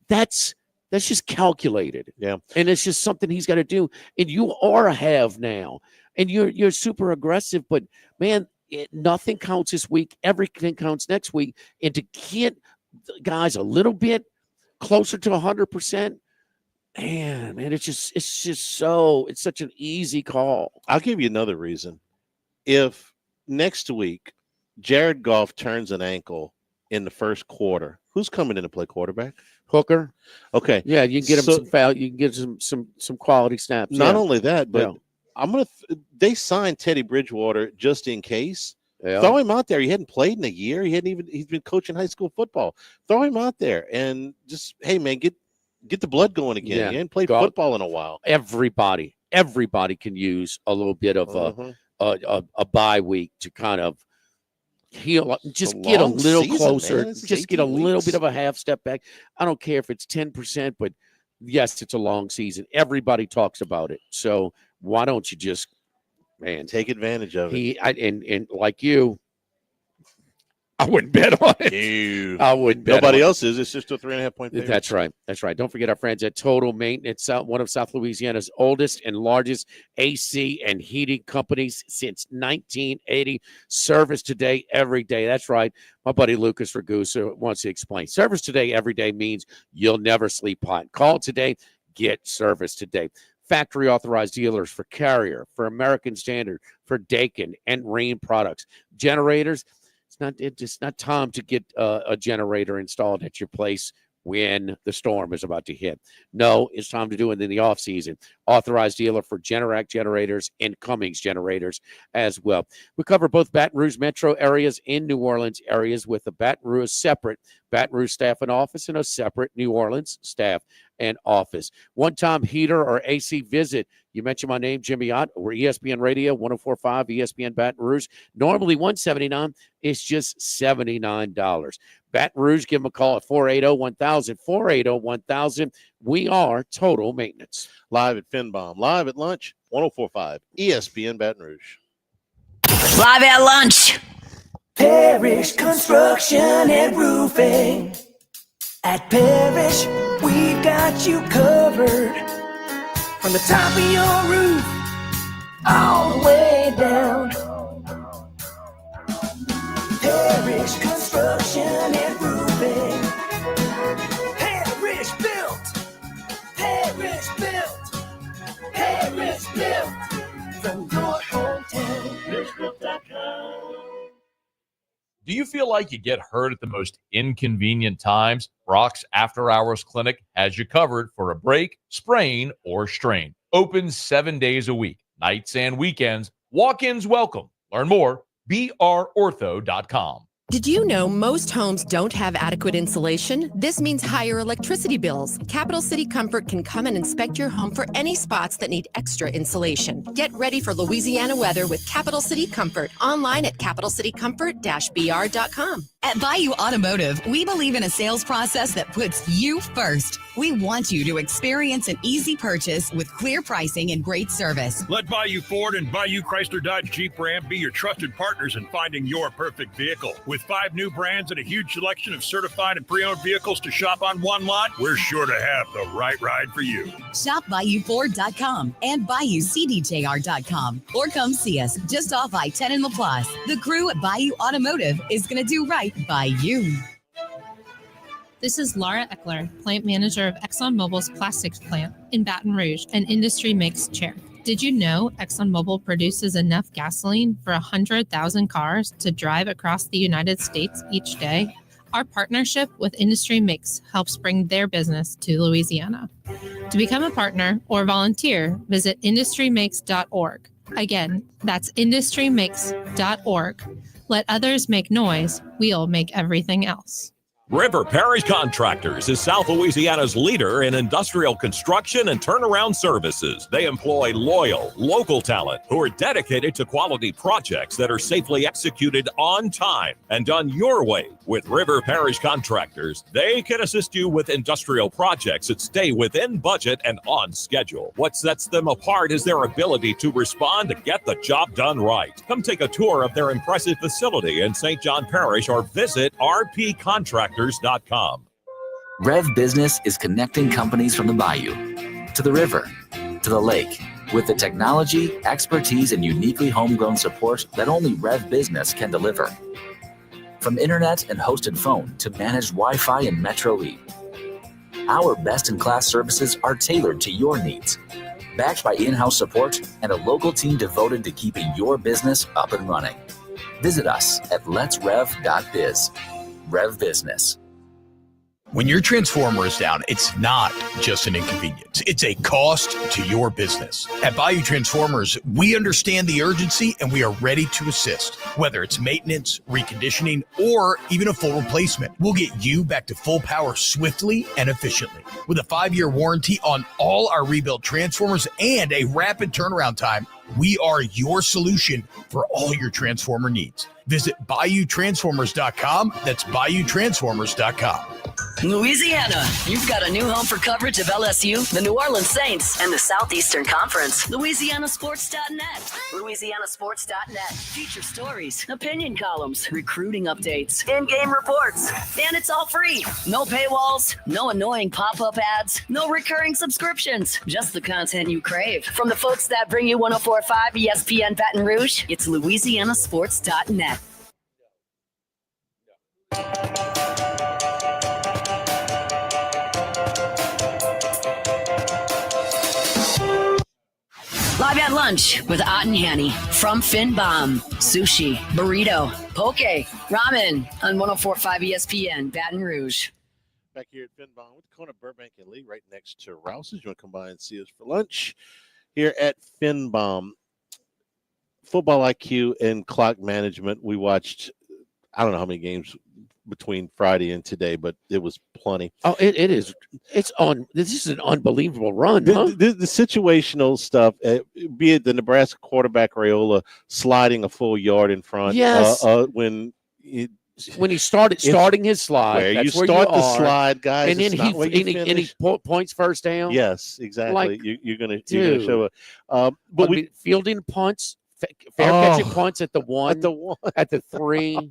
That's just calculated. Yeah. And it's just something he's got to do. And you are a have now, and you're super aggressive, but man, nothing counts this week. Everything counts next week. And to get guys a little bit closer to 100%, man, it's such an easy call. I'll give you another reason. If next week Jared Goff turns an ankle in the first quarter, who's coming in to play quarterback? Hooker. Okay. Yeah, you can get him some foul. You can get some quality snaps. Not only that, but they signed Teddy Bridgewater just in case. Yeah. Throw him out there. He hadn't played in a year. He's been coaching high school football. Throw him out there and just, hey man, get the blood going again. Yeah. He hadn't played football in a while. Everybody can use a little bit of a bye week to kind of heal, just get a little closer, just get a little bit of a half step back. I don't care if it's 10%, but yes, it's a long season. Everybody talks about it. So why don't you just, man, take advantage of it? And like you, I wouldn't bet on it. Ew. I wouldn't bet Nobody on else is. It's just a 3.5 point favorite. That's right. That's right. Don't forget our friends at Total Maintenance, one of South Louisiana's oldest and largest AC and heating companies since 1980. Service today, every day. That's right. My buddy Lucas Ragusa wants to explain. Service today, every day means you'll never sleep hot. Call today. Get service today. Factory authorized dealers for Carrier, for American Standard, for Dakin and Rain products. Generators. It's not time to get a generator installed at your place when the storm is about to hit. No, it's time to do it in the off season. Authorized dealer for Generac generators and Cummings generators as well. We cover both Baton Rouge metro areas and New Orleans areas with a separate Baton Rouge staff and office and a separate New Orleans staff and office. One-time heater or AC visit. You mentioned my name, Jimmy Ott. We're ESPN Radio, 104.5 ESPN Baton Rouge. Normally $179. It's just $79. Baton Rouge, give them a call at 480-1000, 480-1000. We are Total Maintenance. Live at Finbom, live at lunch, 104.5 ESPN Baton Rouge. Live at lunch. Parrish Construction and Roofing. At Parrish, we've got you covered. From the top of your roof, all the way down. Parrish Construction and Roofing. Parrish built. Parrish built. Parrish built. From your hometown. ParrishBuilt.com. Do you feel like you get hurt at the most inconvenient times? Brock's After Hours Clinic has you covered for a break, sprain, or strain. Open 7 days a week, nights and weekends. Walk-ins welcome. Learn more, brortho.com. Did you know most homes don't have adequate insulation? This means higher electricity bills. Capital City Comfort can come and inspect your home for any spots that need extra insulation. Get ready for Louisiana weather with Capital City Comfort. Online at capitalcitycomfort-br.com. At Bayou Automotive, we believe in a sales process that puts you first. We want you to experience an easy purchase with clear pricing and great service. Let Bayou Ford and Bayou Chrysler Dodge Jeep Ram be your trusted partners in finding your perfect vehicle. With 5 new brands and a huge selection of certified and pre-owned vehicles to shop on one lot, we're sure to have the right ride for you. Shop BayouFord.com and BayouCDJR.com or come see us just off I-10 in LaPlace. The crew at Bayou Automotive is going to do right by you. This is Laura Eckler, plant manager of ExxonMobil's plastics plant in Baton Rouge, an industry mix chair. Did you know ExxonMobil produces enough gasoline for 100,000 cars to drive across the United States each day? Our partnership with Industry Mix helps bring their business to Louisiana. To become a partner or volunteer, visit industrymix.org. Again, that's industrymix.org. Let others make noise. We'll make everything else. River Parish Contractors is South Louisiana's leader in industrial construction and turnaround services. They employ loyal, local talent who are dedicated to quality projects that are safely executed on time and done your way. With River Parish Contractors, they can assist you with industrial projects that stay within budget and on schedule. What sets them apart is their ability to respond to get the job done right. Come take a tour of their impressive facility in St. John Parish or visit rpcontractors.com. Rev Business is connecting companies from the Bayou to the river to the lake with the technology, expertise, and uniquely homegrown support that only Rev Business can deliver. From internet and hosted phone to managed Wi-Fi and Metro E, our best-in-class services are tailored to your needs, backed by in-house support and a local team devoted to keeping your business up and running. Visit us at letsrev.biz. Rev Business. When your transformer is down, it's not just an inconvenience. It's a cost to your business. At Bayou Transformers, we understand the urgency and we are ready to assist. Whether it's maintenance, reconditioning, or even a full replacement, we'll get you back to full power swiftly and efficiently. With a 5-year warranty on all our rebuilt transformers and a rapid turnaround time, we are your solution for all your transformer needs. Visit BayouTransformers.com. That's BayouTransformers.com. Louisiana, you've got a new home for coverage of LSU, the New Orleans Saints, and the Southeastern Conference. LouisianaSports.net. LouisianaSports.net. Feature stories, opinion columns, recruiting updates, in-game reports. And it's all free. No paywalls, no annoying pop-up ads, no recurring subscriptions. Just the content you crave. From the folks that bring you 104.5 ESPN Baton Rouge, it's LouisianaSports.net. Live at lunch with Ott and Hanny from Finbom. Sushi, burrito, poke, ramen on 104.5 ESPN Baton Rouge. Back here at Finbom with the corner of Burbank and Lee, right next to Rouse's. You want to come by and see us for lunch here at Finbom. Football IQ and clock management. We watched, I don't know how many games between Friday and today, but it was plenty. Oh, it is. It's on. This is an unbelievable run. Huh? The situational stuff, be it the Nebraska quarterback Raiola sliding a full yard in front. Yes. When he starting his slide, where that's you where start you the are. slide, guys, and then he points first down. Yes, exactly. Like, you're gonna show up. But we fielding punts, fair catching punts at the 1, at the 3.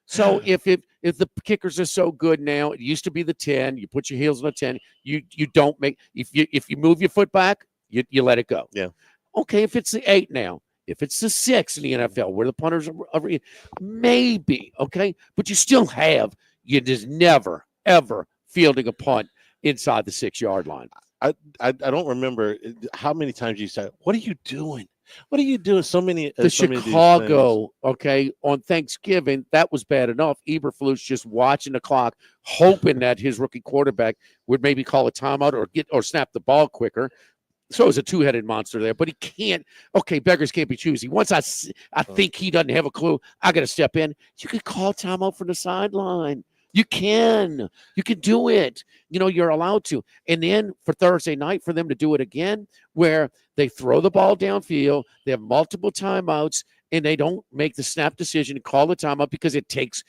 So if the kickers are so good now, it used to be the 10. You put your heels on the 10. You don't make if you move your foot back, you let it go. Yeah. Okay, if it's the 8 now, if it's the 6 in the NFL where the punters are maybe okay, but you still have just never ever fielding a punt inside the 6-yard line. I don't remember how many times you said, "What are you doing? What are you doing?" So many. The so many of these Chicago, okay, on Thanksgiving, that was bad enough. Eberflus just watching the clock, hoping that his rookie quarterback would maybe call a timeout or snap the ball quicker. So it was a two-headed monster there, but he can't. Okay, beggars can't be choosy. Once I think he doesn't have a clue, I got to step in. You could call timeout from the sideline. You can do it. You're allowed to. And then for Thursday night, for them to do it again, where they throw the ball downfield, they have multiple timeouts, and they don't make the snap decision to call the timeout because it takes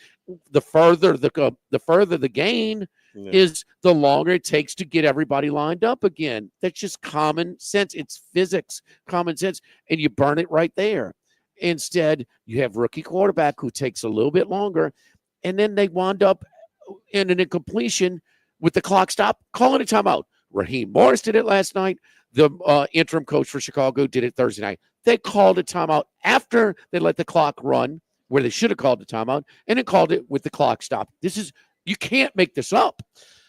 the further the gain is, the longer it takes to get everybody lined up again. That's just common sense. It's physics, common sense, and you burn it right there. Instead, you have rookie quarterback who takes a little bit longer, and then they wound up in an incompletion with the clock stop, calling a timeout. Raheem Morris did it last night. The interim coach for Chicago did it Thursday night. They called a timeout after they let the clock run, where they should have called the timeout, and then called it with the clock stop. You can't make this up.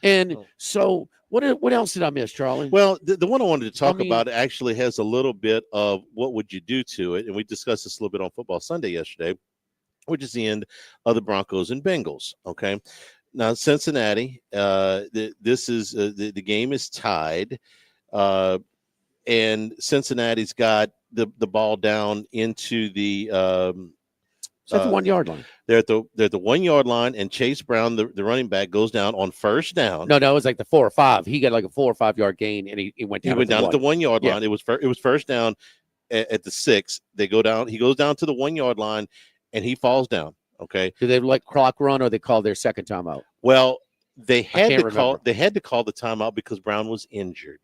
And so what else did I miss, Charlie? Well, the one I wanted to talk about actually has a little bit of what would you do to it, and we discussed this a little bit on Football Sunday yesterday, which is the end of the Broncos and Bengals. Okay, now Cincinnati, this is the game is tied, and Cincinnati's got the ball down into the at the 1 yard line. They're at the 1 yard line, and Chase Brown, the running back, goes down on first down. No, it was like the 4 or 5. He got like a 4 or 5 yard gain, and he went down. He went down at the 1 yard line. It was first down at the 6. They go down. He goes down to the 1 yard line, and he falls down. Okay. Do they let clock run, or they call their second timeout? Well, they had to call the timeout because Brown was injured.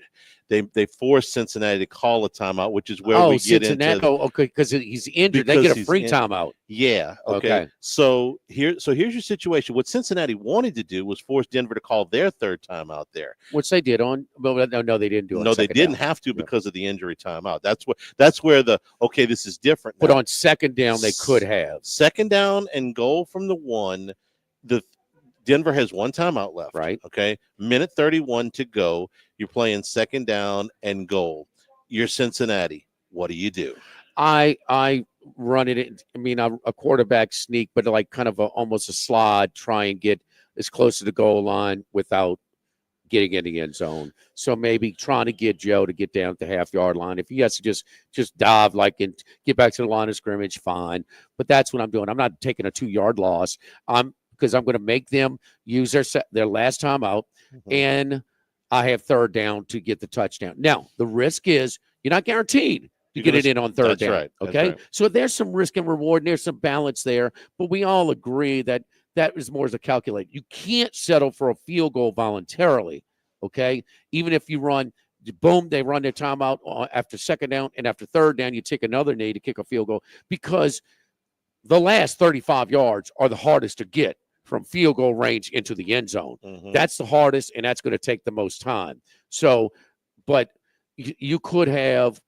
They forced Cincinnati to call a timeout, which is where we get into. Okay, because he's injured. They get a free timeout. Yeah. Okay. So here's your situation. What Cincinnati wanted to do was force Denver to call their third timeout there, which they did on. Well, no, they didn't do it. No, they didn't have to because of the injury timeout. That's where this is different. But on second down, they could have second down and goal from the 1. Denver has one timeout left. Right. Okay. Minute 31 to go. You're playing second down and goal. You're Cincinnati. What do you do? I run it in. I mean, a quarterback sneak, but like kind of almost a slide, try and get as close to the goal line without getting in the end zone. So maybe trying to get Joe to get down at the half-yard line. If he has to just dive and get back to the line of scrimmage, fine. But that's what I'm doing. I'm not taking a 2-yard loss. Because I'm going to make them use their last time out, and I have third down to get the touchdown. Now, the risk is you're not guaranteed to get it in on third down. Right. Okay? Right. So there's some risk and reward, and there's some balance there, but we all agree that that is more as a calculate. You can't settle for a field goal voluntarily, okay? Even if you run, boom, they run their timeout after second down, and after third down, you take another knee to kick a field goal, because the last 35 yards are the hardest to get from field goal range into the end zone. That's the hardest, and that's going to take the most time. So, but you could have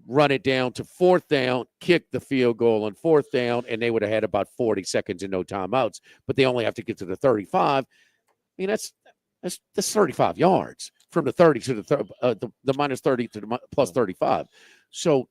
run it down to fourth down, kick the field goal on fourth down, and they would have had about 40 seconds and no timeouts. But they only have to get to the 35. I mean, that's 35 yards from the 30 to the minus 30 to the plus 35. So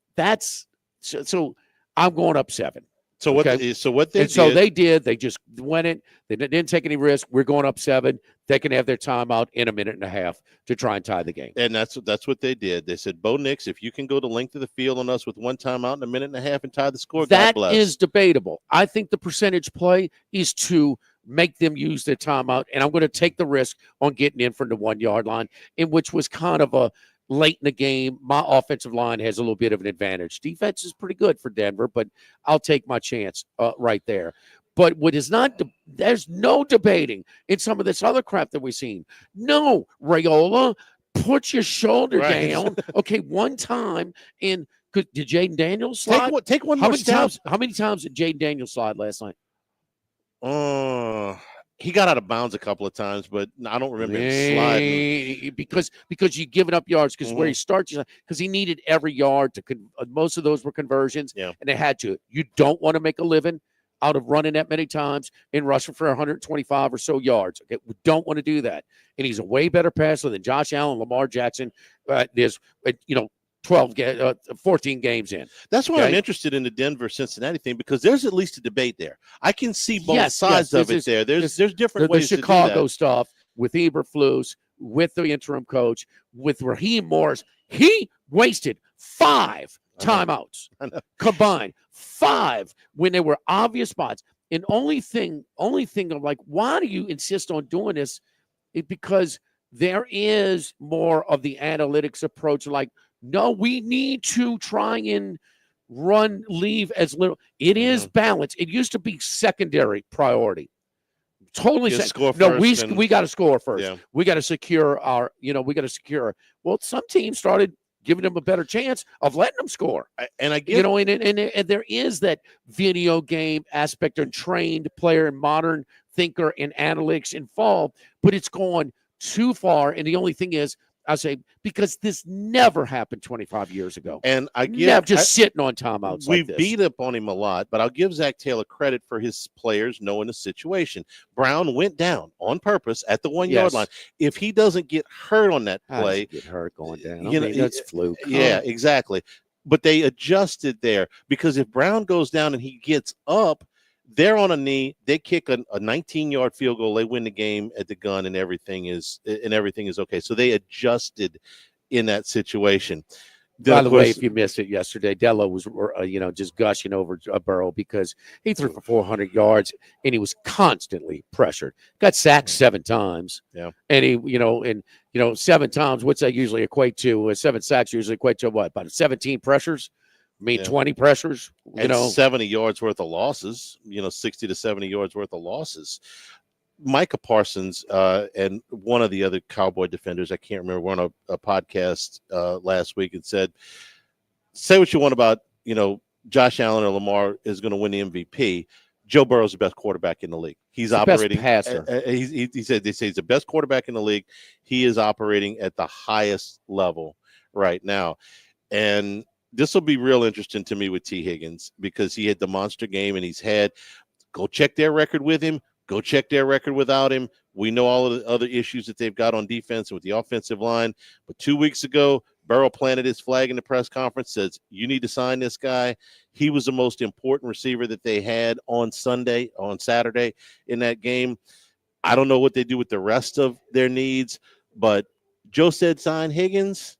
so I'm going up 7. So what? Okay? So what they and did? So they did. They just went in. They didn't take any risk. We're going up 7. They can have their timeout in a minute and a half to try and tie the game. And that's what they did. They said, Bo Nix, if you can go the length of the field on us with one timeout in a minute and a half and tie the score, That God bless. is debatable. I think the percentage play is to make them use their timeout, and I'm going to take the risk on getting in from the 1 yard line, in which was kind of a late in the game. My offensive line has a little bit of an advantage. Defense is pretty good for Denver, but I'll take my chance right there. But what is not, there's no debating in some of this other crap that we've seen. No, Raiola, put your shoulder down. Okay, one time. And did Jayden Daniels slide? Take one more step. How many times did Jayden Daniels slide last night? He got out of bounds a couple of times, but I don't remember him sliding. Because you giving up yards, because where he starts, because he needed every yard to most of those were conversions, and they had to. You don't want to make a living out of running that many times and rushing for 125 or so yards. Okay, we don't want to do that. And he's a way better passer than Josh Allen, Lamar Jackson. There's 14 games in. That's why I'm interested in the Denver-Cincinnati thing, because there's at least a debate there. I can see both sides of it there. There's different ways the to do Chicago that. stuff with Eberflus, with the interim coach, with Raheem Morris. He wasted 5 timeouts combined. 5 when there were obvious spots. And only thing I'm like, why do you insist on doing this? Because there is more of the analytics approach, like, no, we need to try and leave as little. It is balance. It used to be secondary priority. Totally. We got to score first. Yeah. We got to secure our, well, some teams started giving them a better chance of letting them score. And I get, and there is that video game aspect and trained player and modern thinker and analytics involved, but it's gone too far. And the only thing is, I say, because this never happened 25 years ago. And I get sitting on timeouts. We beat up on him a lot, but I'll give Zach Taylor credit for his players knowing the situation. Brown went down on purpose at the 1 yard line. If he doesn't get hurt on that play, get hurt going down. That's fluke. Yeah, exactly. But they adjusted there, because if Brown goes down and he gets up, they're on a knee. They kick a 19-yard field goal. They win the game at the gun, and everything is okay. So they adjusted in that situation. By the way, if you missed it yesterday, Dello was just gushing over Burrow because he threw for 400 yards and he was constantly pressured. Got sacked 7 times. Yeah, and he 7 times. What's that usually equate to? 7 sacks usually equate to what? About 17 pressures. 20 pressures, and 70 yards worth of losses, 60 to 70 yards worth of losses. Micah Parsons and one of the other Cowboy defenders, I can't remember, were on a podcast last week and said, say what you want about, Josh Allen or Lamar is going to win the MVP. Joe Burrow's the best quarterback in the league. He's operating. Best passer. He said, they say he's the best quarterback in the league. He is operating at the highest level right now. And this will be real interesting to me with T. Higgins, because he had the monster game, and go check their record with him, go check their record without him. We know all of the other issues that they've got on defense and with the offensive line. But 2 weeks ago, Burrow planted his flag in the press conference, says, you need to sign this guy. He was the most important receiver that they had on Saturday in that game. I don't know what they do with the rest of their needs, but Joe said sign Higgins.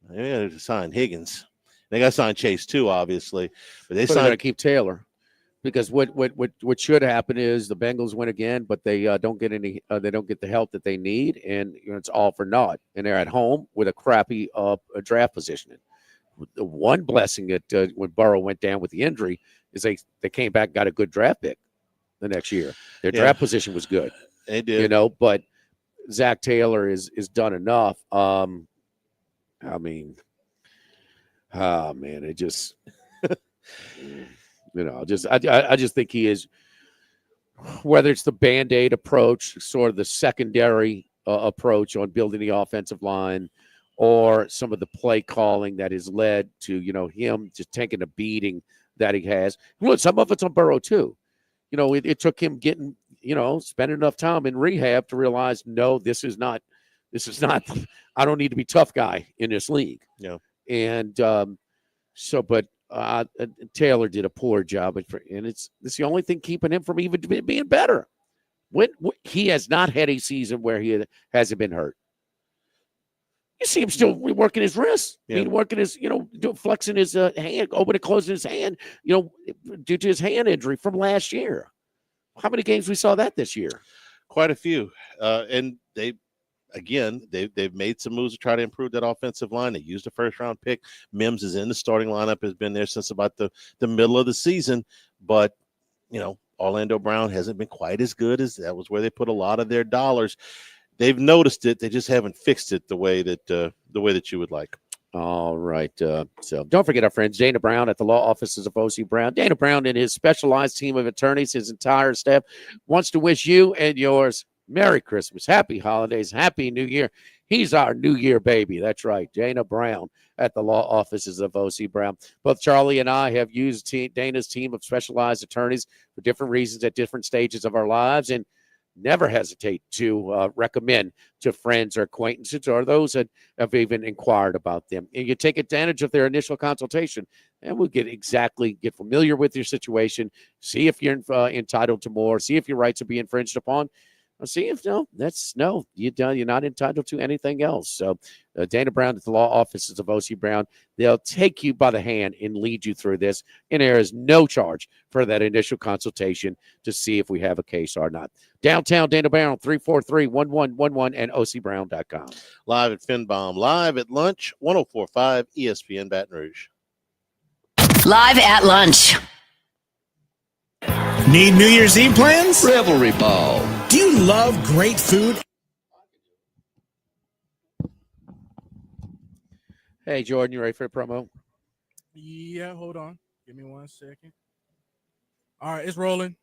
They got to sign Higgins. They got to sign Chase too, obviously. But they got to keep Taylor, because what should happen is the Bengals win again, but they don't get the help that they need, and it's all for naught. And they're at home with a crappy draft positioning. The one blessing that when Burrow went down with the injury is they came back and got a good draft pick. the next year. Their draft position was good. They did. You know, but Zach Taylor is done enough. I mean, it just, you know, I just think he is, whether it's the Band-Aid approach, sort of the secondary approach on building the offensive line, or some of the play calling that has led to, you know, him just taking a beating that he has. Look, some of it's on Burrow too. You know, it took him getting, you know, spending enough time in rehab to realize, no, this is not, I don't need to be tough guy in this league. Yeah. And but Taylor did a poor job, and it's the only thing keeping him from even being better. When he has not had a season where he hasn't been hurt. You see him still working his wrist, working his, you know, flexing his hand, opening and closing his hand, you know, due to his hand injury from last year. How many games we saw that this year? Quite a few. And they've made some moves to try to improve that offensive line. They used a first-round pick. Mims is in the starting lineup, has been there since about the middle of the season. But, you know, Orlando Brown hasn't been quite as good as that was where they put a lot of their dollars. They've noticed it. They just haven't fixed it the way that you would like. All right. So don't forget our friend Dana Brown at the law offices of O.C. Brown. Dana Brown and his specialized team of attorneys, his entire staff, wants to wish you and yours Merry Christmas, Happy Holidays, Happy New Year. He's our New Year baby. That's right. Dana Brown at the law offices of O.C. Brown. Both Charlie and I have used Dana's team of specialized attorneys for different reasons at different stages of our lives, and never hesitate to recommend to friends or acquaintances or those that have even inquired about them. And you take advantage of their initial consultation, and we'll get familiar with your situation, see if you're entitled to more, see if your rights are being infringed upon. See if you're not entitled to anything else. So Dana Brown at the law offices of O.C. Brown, they'll take you by the hand and lead you through this. And there is no charge for that initial consultation to see if we have a case or not. Downtown Dana Brown, 343-1111 and ocbrown.com. Live at Finbaum, live at lunch, 104.5 ESPN Baton Rouge. Live at lunch. Need New Year's Eve plans? Revelry Ball. Do you love great food? Hey, Jordan, you ready for a promo? Yeah, hold on. Give me 1 second. All right, it's rolling.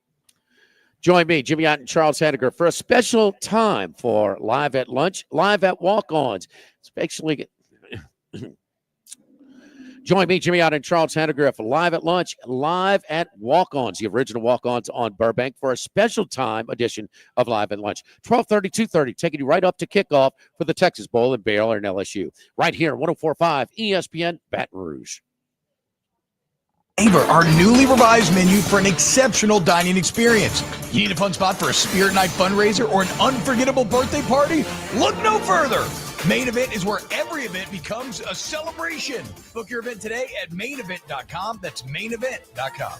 Join me, Jimmy Ott and Charles Henniger, for a special time for Live at Lunch, Live at Walk-Ons. Especially... Join me, Jimmy Ott and Charles Henniger, for Live at Lunch, Live at Walk-Ons, the original Walk-Ons on Burbank, for a special time edition of Live at Lunch. 12:30, 2:30, taking you right up to kickoff for the Texas Bowl in Baylor and LSU. Right here, 104.5 ESPN Baton Rouge. Savor our newly revised menu for an exceptional dining experience. You need a fun spot for a spirit night fundraiser or an unforgettable birthday party? Look no further. Main Event is where every event becomes a celebration. Book your event today at mainevent.com. That's mainevent.com.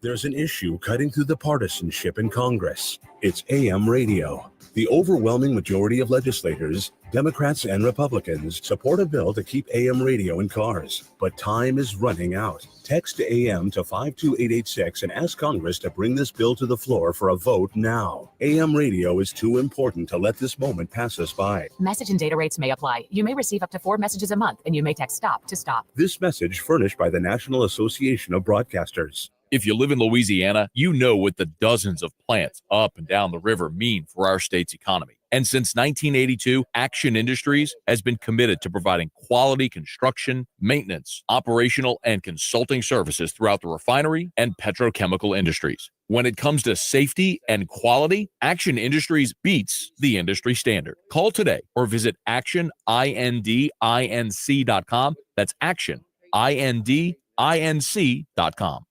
There's an issue cutting through the partisanship in Congress. It's AM radio. The overwhelming majority of legislators, Democrats and Republicans, support a bill to keep AM radio in cars. But time is running out. Text AM to 52886 and ask Congress to bring this bill to the floor for a vote now. AM radio is too important to let this moment pass us by. Message and data rates may apply. You may receive up to 4 messages a month, and you may text STOP to stop. This message furnished by the National Association of Broadcasters. If you live in Louisiana, you know what the dozens of plants up and down the river mean for our state's economy. And since 1982, Action Industries has been committed to providing quality construction, maintenance, operational, and consulting services throughout the refinery and petrochemical industries. When it comes to safety and quality, Action Industries beats the industry standard. Call today or visit actionindinc.com. That's actionindinc.com.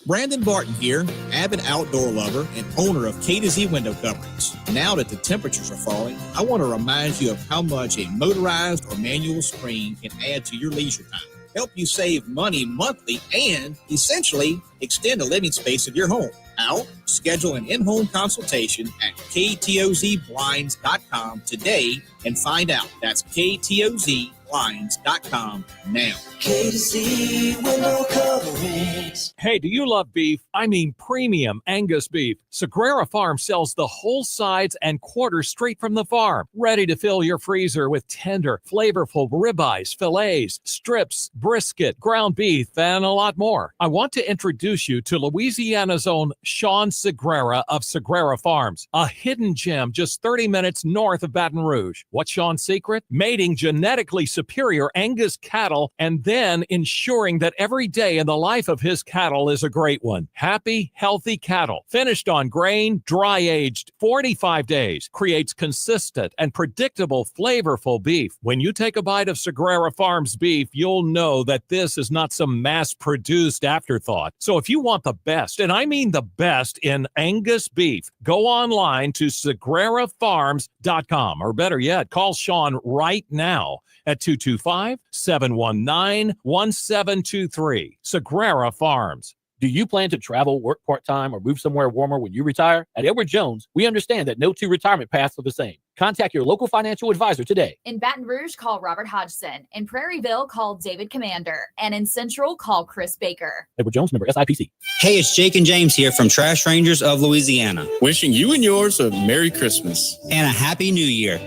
Brandon Barton here, avid outdoor lover and owner of K to Z window coverings. Now that the temperatures are falling, I want to remind you of how much a motorized or manual screen can add to your leisure time. Help you save money monthly and essentially extend the living space of your home. How? Schedule an in-home consultation at ktozblinds.com today and find out. That's ktozblinds.com. PatriotLines.com now. K-C window coverings. Hey, do you love beef? I mean premium Angus beef. Sagrera Farm sells the whole sides and quarters straight from the farm, ready to fill your freezer with tender, flavorful ribeyes, fillets, strips, brisket, ground beef, and a lot more. I want to introduce you to Louisiana's own Sean Sagrera of Sagrera Farms, a hidden gem just 30 minutes north of Baton Rouge. What's Sean's secret? Mating genetically superior Angus cattle and then ensuring that every day in the life of his cattle is a great one. Happy, healthy cattle, finished on grain, dry-aged 45 days, creates consistent and predictable, flavorful beef. When you take a bite of Sagrera Farms beef, you'll know that this is not some mass-produced afterthought. So if you want the best, and I mean the best in Angus beef, go online to sagrerafarms.com, or better yet, call Sean right now at 225-719-1723. Sagrera Farms. Do you plan to travel, work part-time, or move somewhere warmer when you retire? At Edward Jones, we understand that no two retirement paths are the same. Contact your local financial advisor today. In Baton Rouge, call Robert Hodgson. In Prairieville, call David Commander. And in Central, call Chris Baker. Edward Jones, member SIPC. Hey, it's Jake and James here from Trash Rangers of Louisiana. Wishing you and yours a Merry Christmas. And a Happy New Year.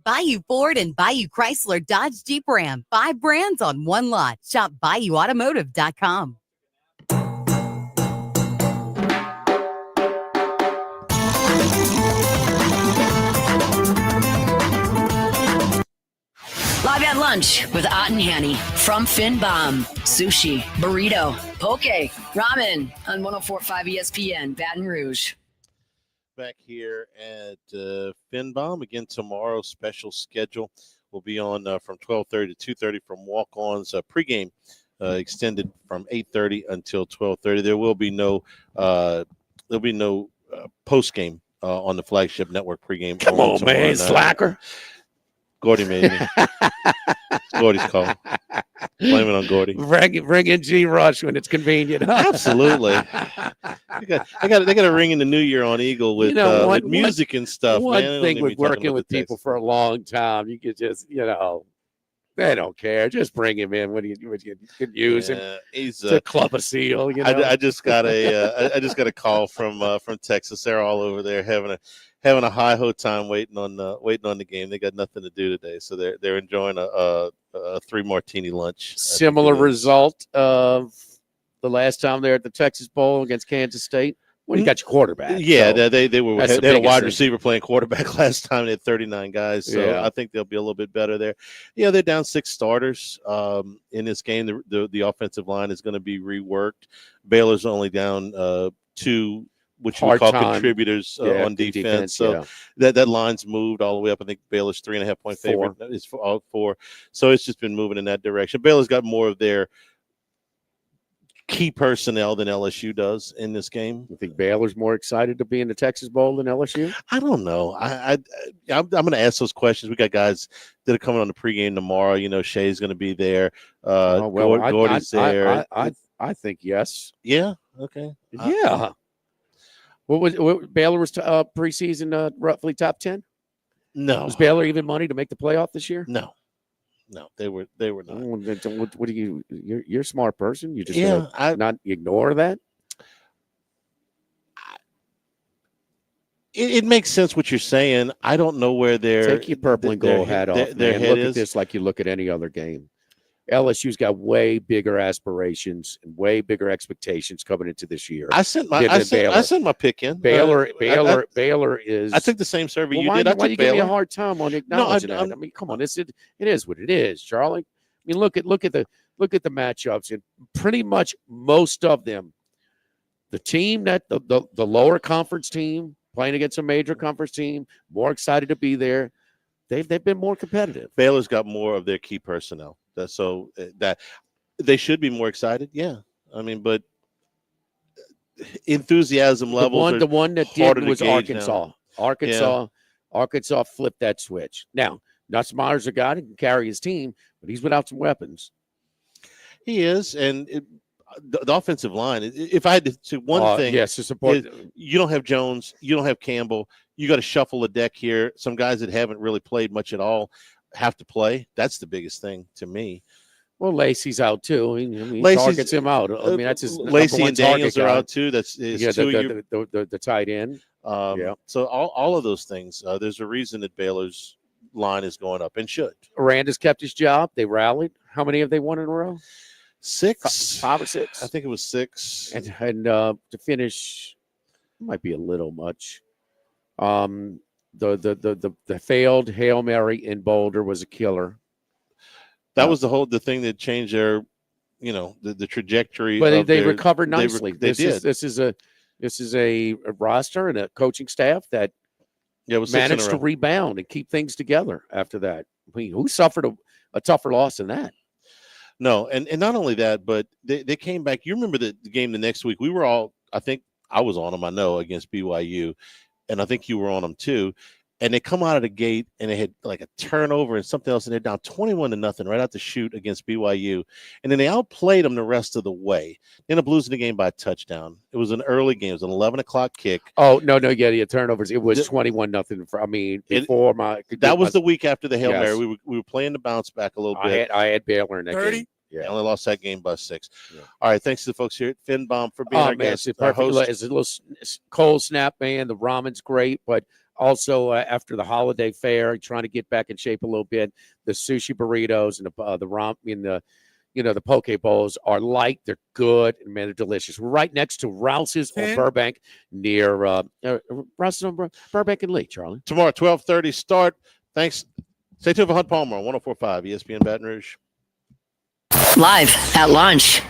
Bayou Ford and Bayou Chrysler Dodge Jeep Ram. 5 brands on one lot. Shop BayouAutomotive.com. Live at lunch with Ott and Hanny from Finbom. Sushi, burrito, poke, ramen on 104.5 ESPN, Baton Rouge. Back here at Finbom again tomorrow. Special schedule will be on from 12:30 to 2:30 from walk-ons. Pregame extended from 8:30 until 12:30. There will be no postgame on the flagship network pregame. Come on, man, slacker. Gordy made me. It's Gordy's call. Blame it on Gordy. Bring in G Rush when it's convenient. Absolutely. They got a ring in the new year on Eagle with, with music and stuff. One man. thing with working with people for a long time, you could just, they don't care. Just bring him in when you can use him. He's to club a seal. I just got a call from Texas. They're all over there having a hi-ho time waiting on the game. They got nothing to do today, so they're enjoying a 3-martini lunch. Similar result of the last time they were at the Texas Bowl against Kansas State. Well, you got your quarterback. Yeah, so they had a wide receiver playing quarterback last time. They had 39 guys, so Yeah. I think they'll be a little bit better there. Yeah, they're down 6 starters in this game. The offensive line is going to be reworked. Baylor's only down 2, which we call contributors on defense. So that line's moved all the way up. I think Baylor's 3.5-point favorite. Is 4. So it's just been moving in that direction. Baylor's got more of their key personnel than LSU does in this game. You think Baylor's more excited to be in the Texas Bowl than LSU? I don't know. I'm going to ask those questions. We got guys that are coming on the pregame tomorrow. Shay's going to be there. Gordy's there. I think yes. Yeah. Okay. Yeah. What Baylor was preseason roughly top 10? No. Was Baylor even money to make the playoff this year? No, they were not. What do you? You're a smart person. You just not ignore that. It makes sense what you're saying. I don't know where Take your purple and gold hat off. Their Man. head Look is. at this like you look at any other game. LSU's got way bigger aspirations and way bigger expectations coming into this year. I sent my pick in. Baylor is. I took the same survey you why, did. Why you give me a Baylor. hard time on acknowledging that? I mean, come on, it is what it is, Charlie. I mean, look at the matchups and pretty much most of them. The team that the lower conference team playing against a major conference team, more excited to be there. They've been more competitive. Baylor's got more of their key personnel. So that they should be more excited. Yeah. I mean, but enthusiasm levels. The one that did was Arkansas. Now. Arkansas flipped that switch. Now, Nussmeier's a guy that can carry his team, but he's without some weapons. He is. And the offensive line, if I had to one thing, yes, to support. You don't have Jones. You don't have Campbell. you got to shuffle the deck here. Some guys that haven't really played much at all have to play. That's the biggest thing to me. Well, Lacey's out too. I mean, Lacey's- targets him out. I mean, that's his Lacey number and one Daniels target are guy. out too. That's Yeah, two of your the tight end. Yeah. So all of those things. There's a reason that Baylor's line is going up and should. Aranda's kept his job. They rallied. How many have they won in a row? 6, 5 or 6. I think it was 6. And to finish, might be a little much. The failed Hail Mary in Boulder was a killer. That was the thing that changed their, the trajectory. But of they their, recovered nicely. They did. This is a roster and a coaching staff that it was 6 in a managed to row. rebound and keep things together after that. I mean, who suffered a tougher loss than that? No, and not only that, but they came back. You remember the game the next week? We were all, I think I was on them, I know, against BYU, and I think you were on them too. And they come out of the gate and they had like a turnover and something else, and they're down 21-0 right out the chute against BYU. And then they outplayed them the rest of the way. They ended up losing the game by a touchdown. It was an early game. It was an 11 o'clock kick. Oh, no, yeah, turnovers. It was 21-0. Before that was the week after the Hail Yes. Mary. We were playing the bounce back a little bit. I had Baylor in that 30? game. Yeah, only lost that game by 6. Yeah. All right, thanks to the folks here at Finbom for being our guest. It's Our perfect. host. It's a little cold snap, man. The ramen's great, but also after the holiday fair, trying to get back in shape a little bit. The sushi burritos and the ramen, the poke bowls are light. They're good and man, they're delicious. We're right next to Rouse's on Burbank, near Rouse's on Burbank and Lee. Charlie, Tomorrow, 12:30 start. Thanks. Stay tuned for Hunt Palmer on 104.5 ESPN Baton Rouge. Live at lunch.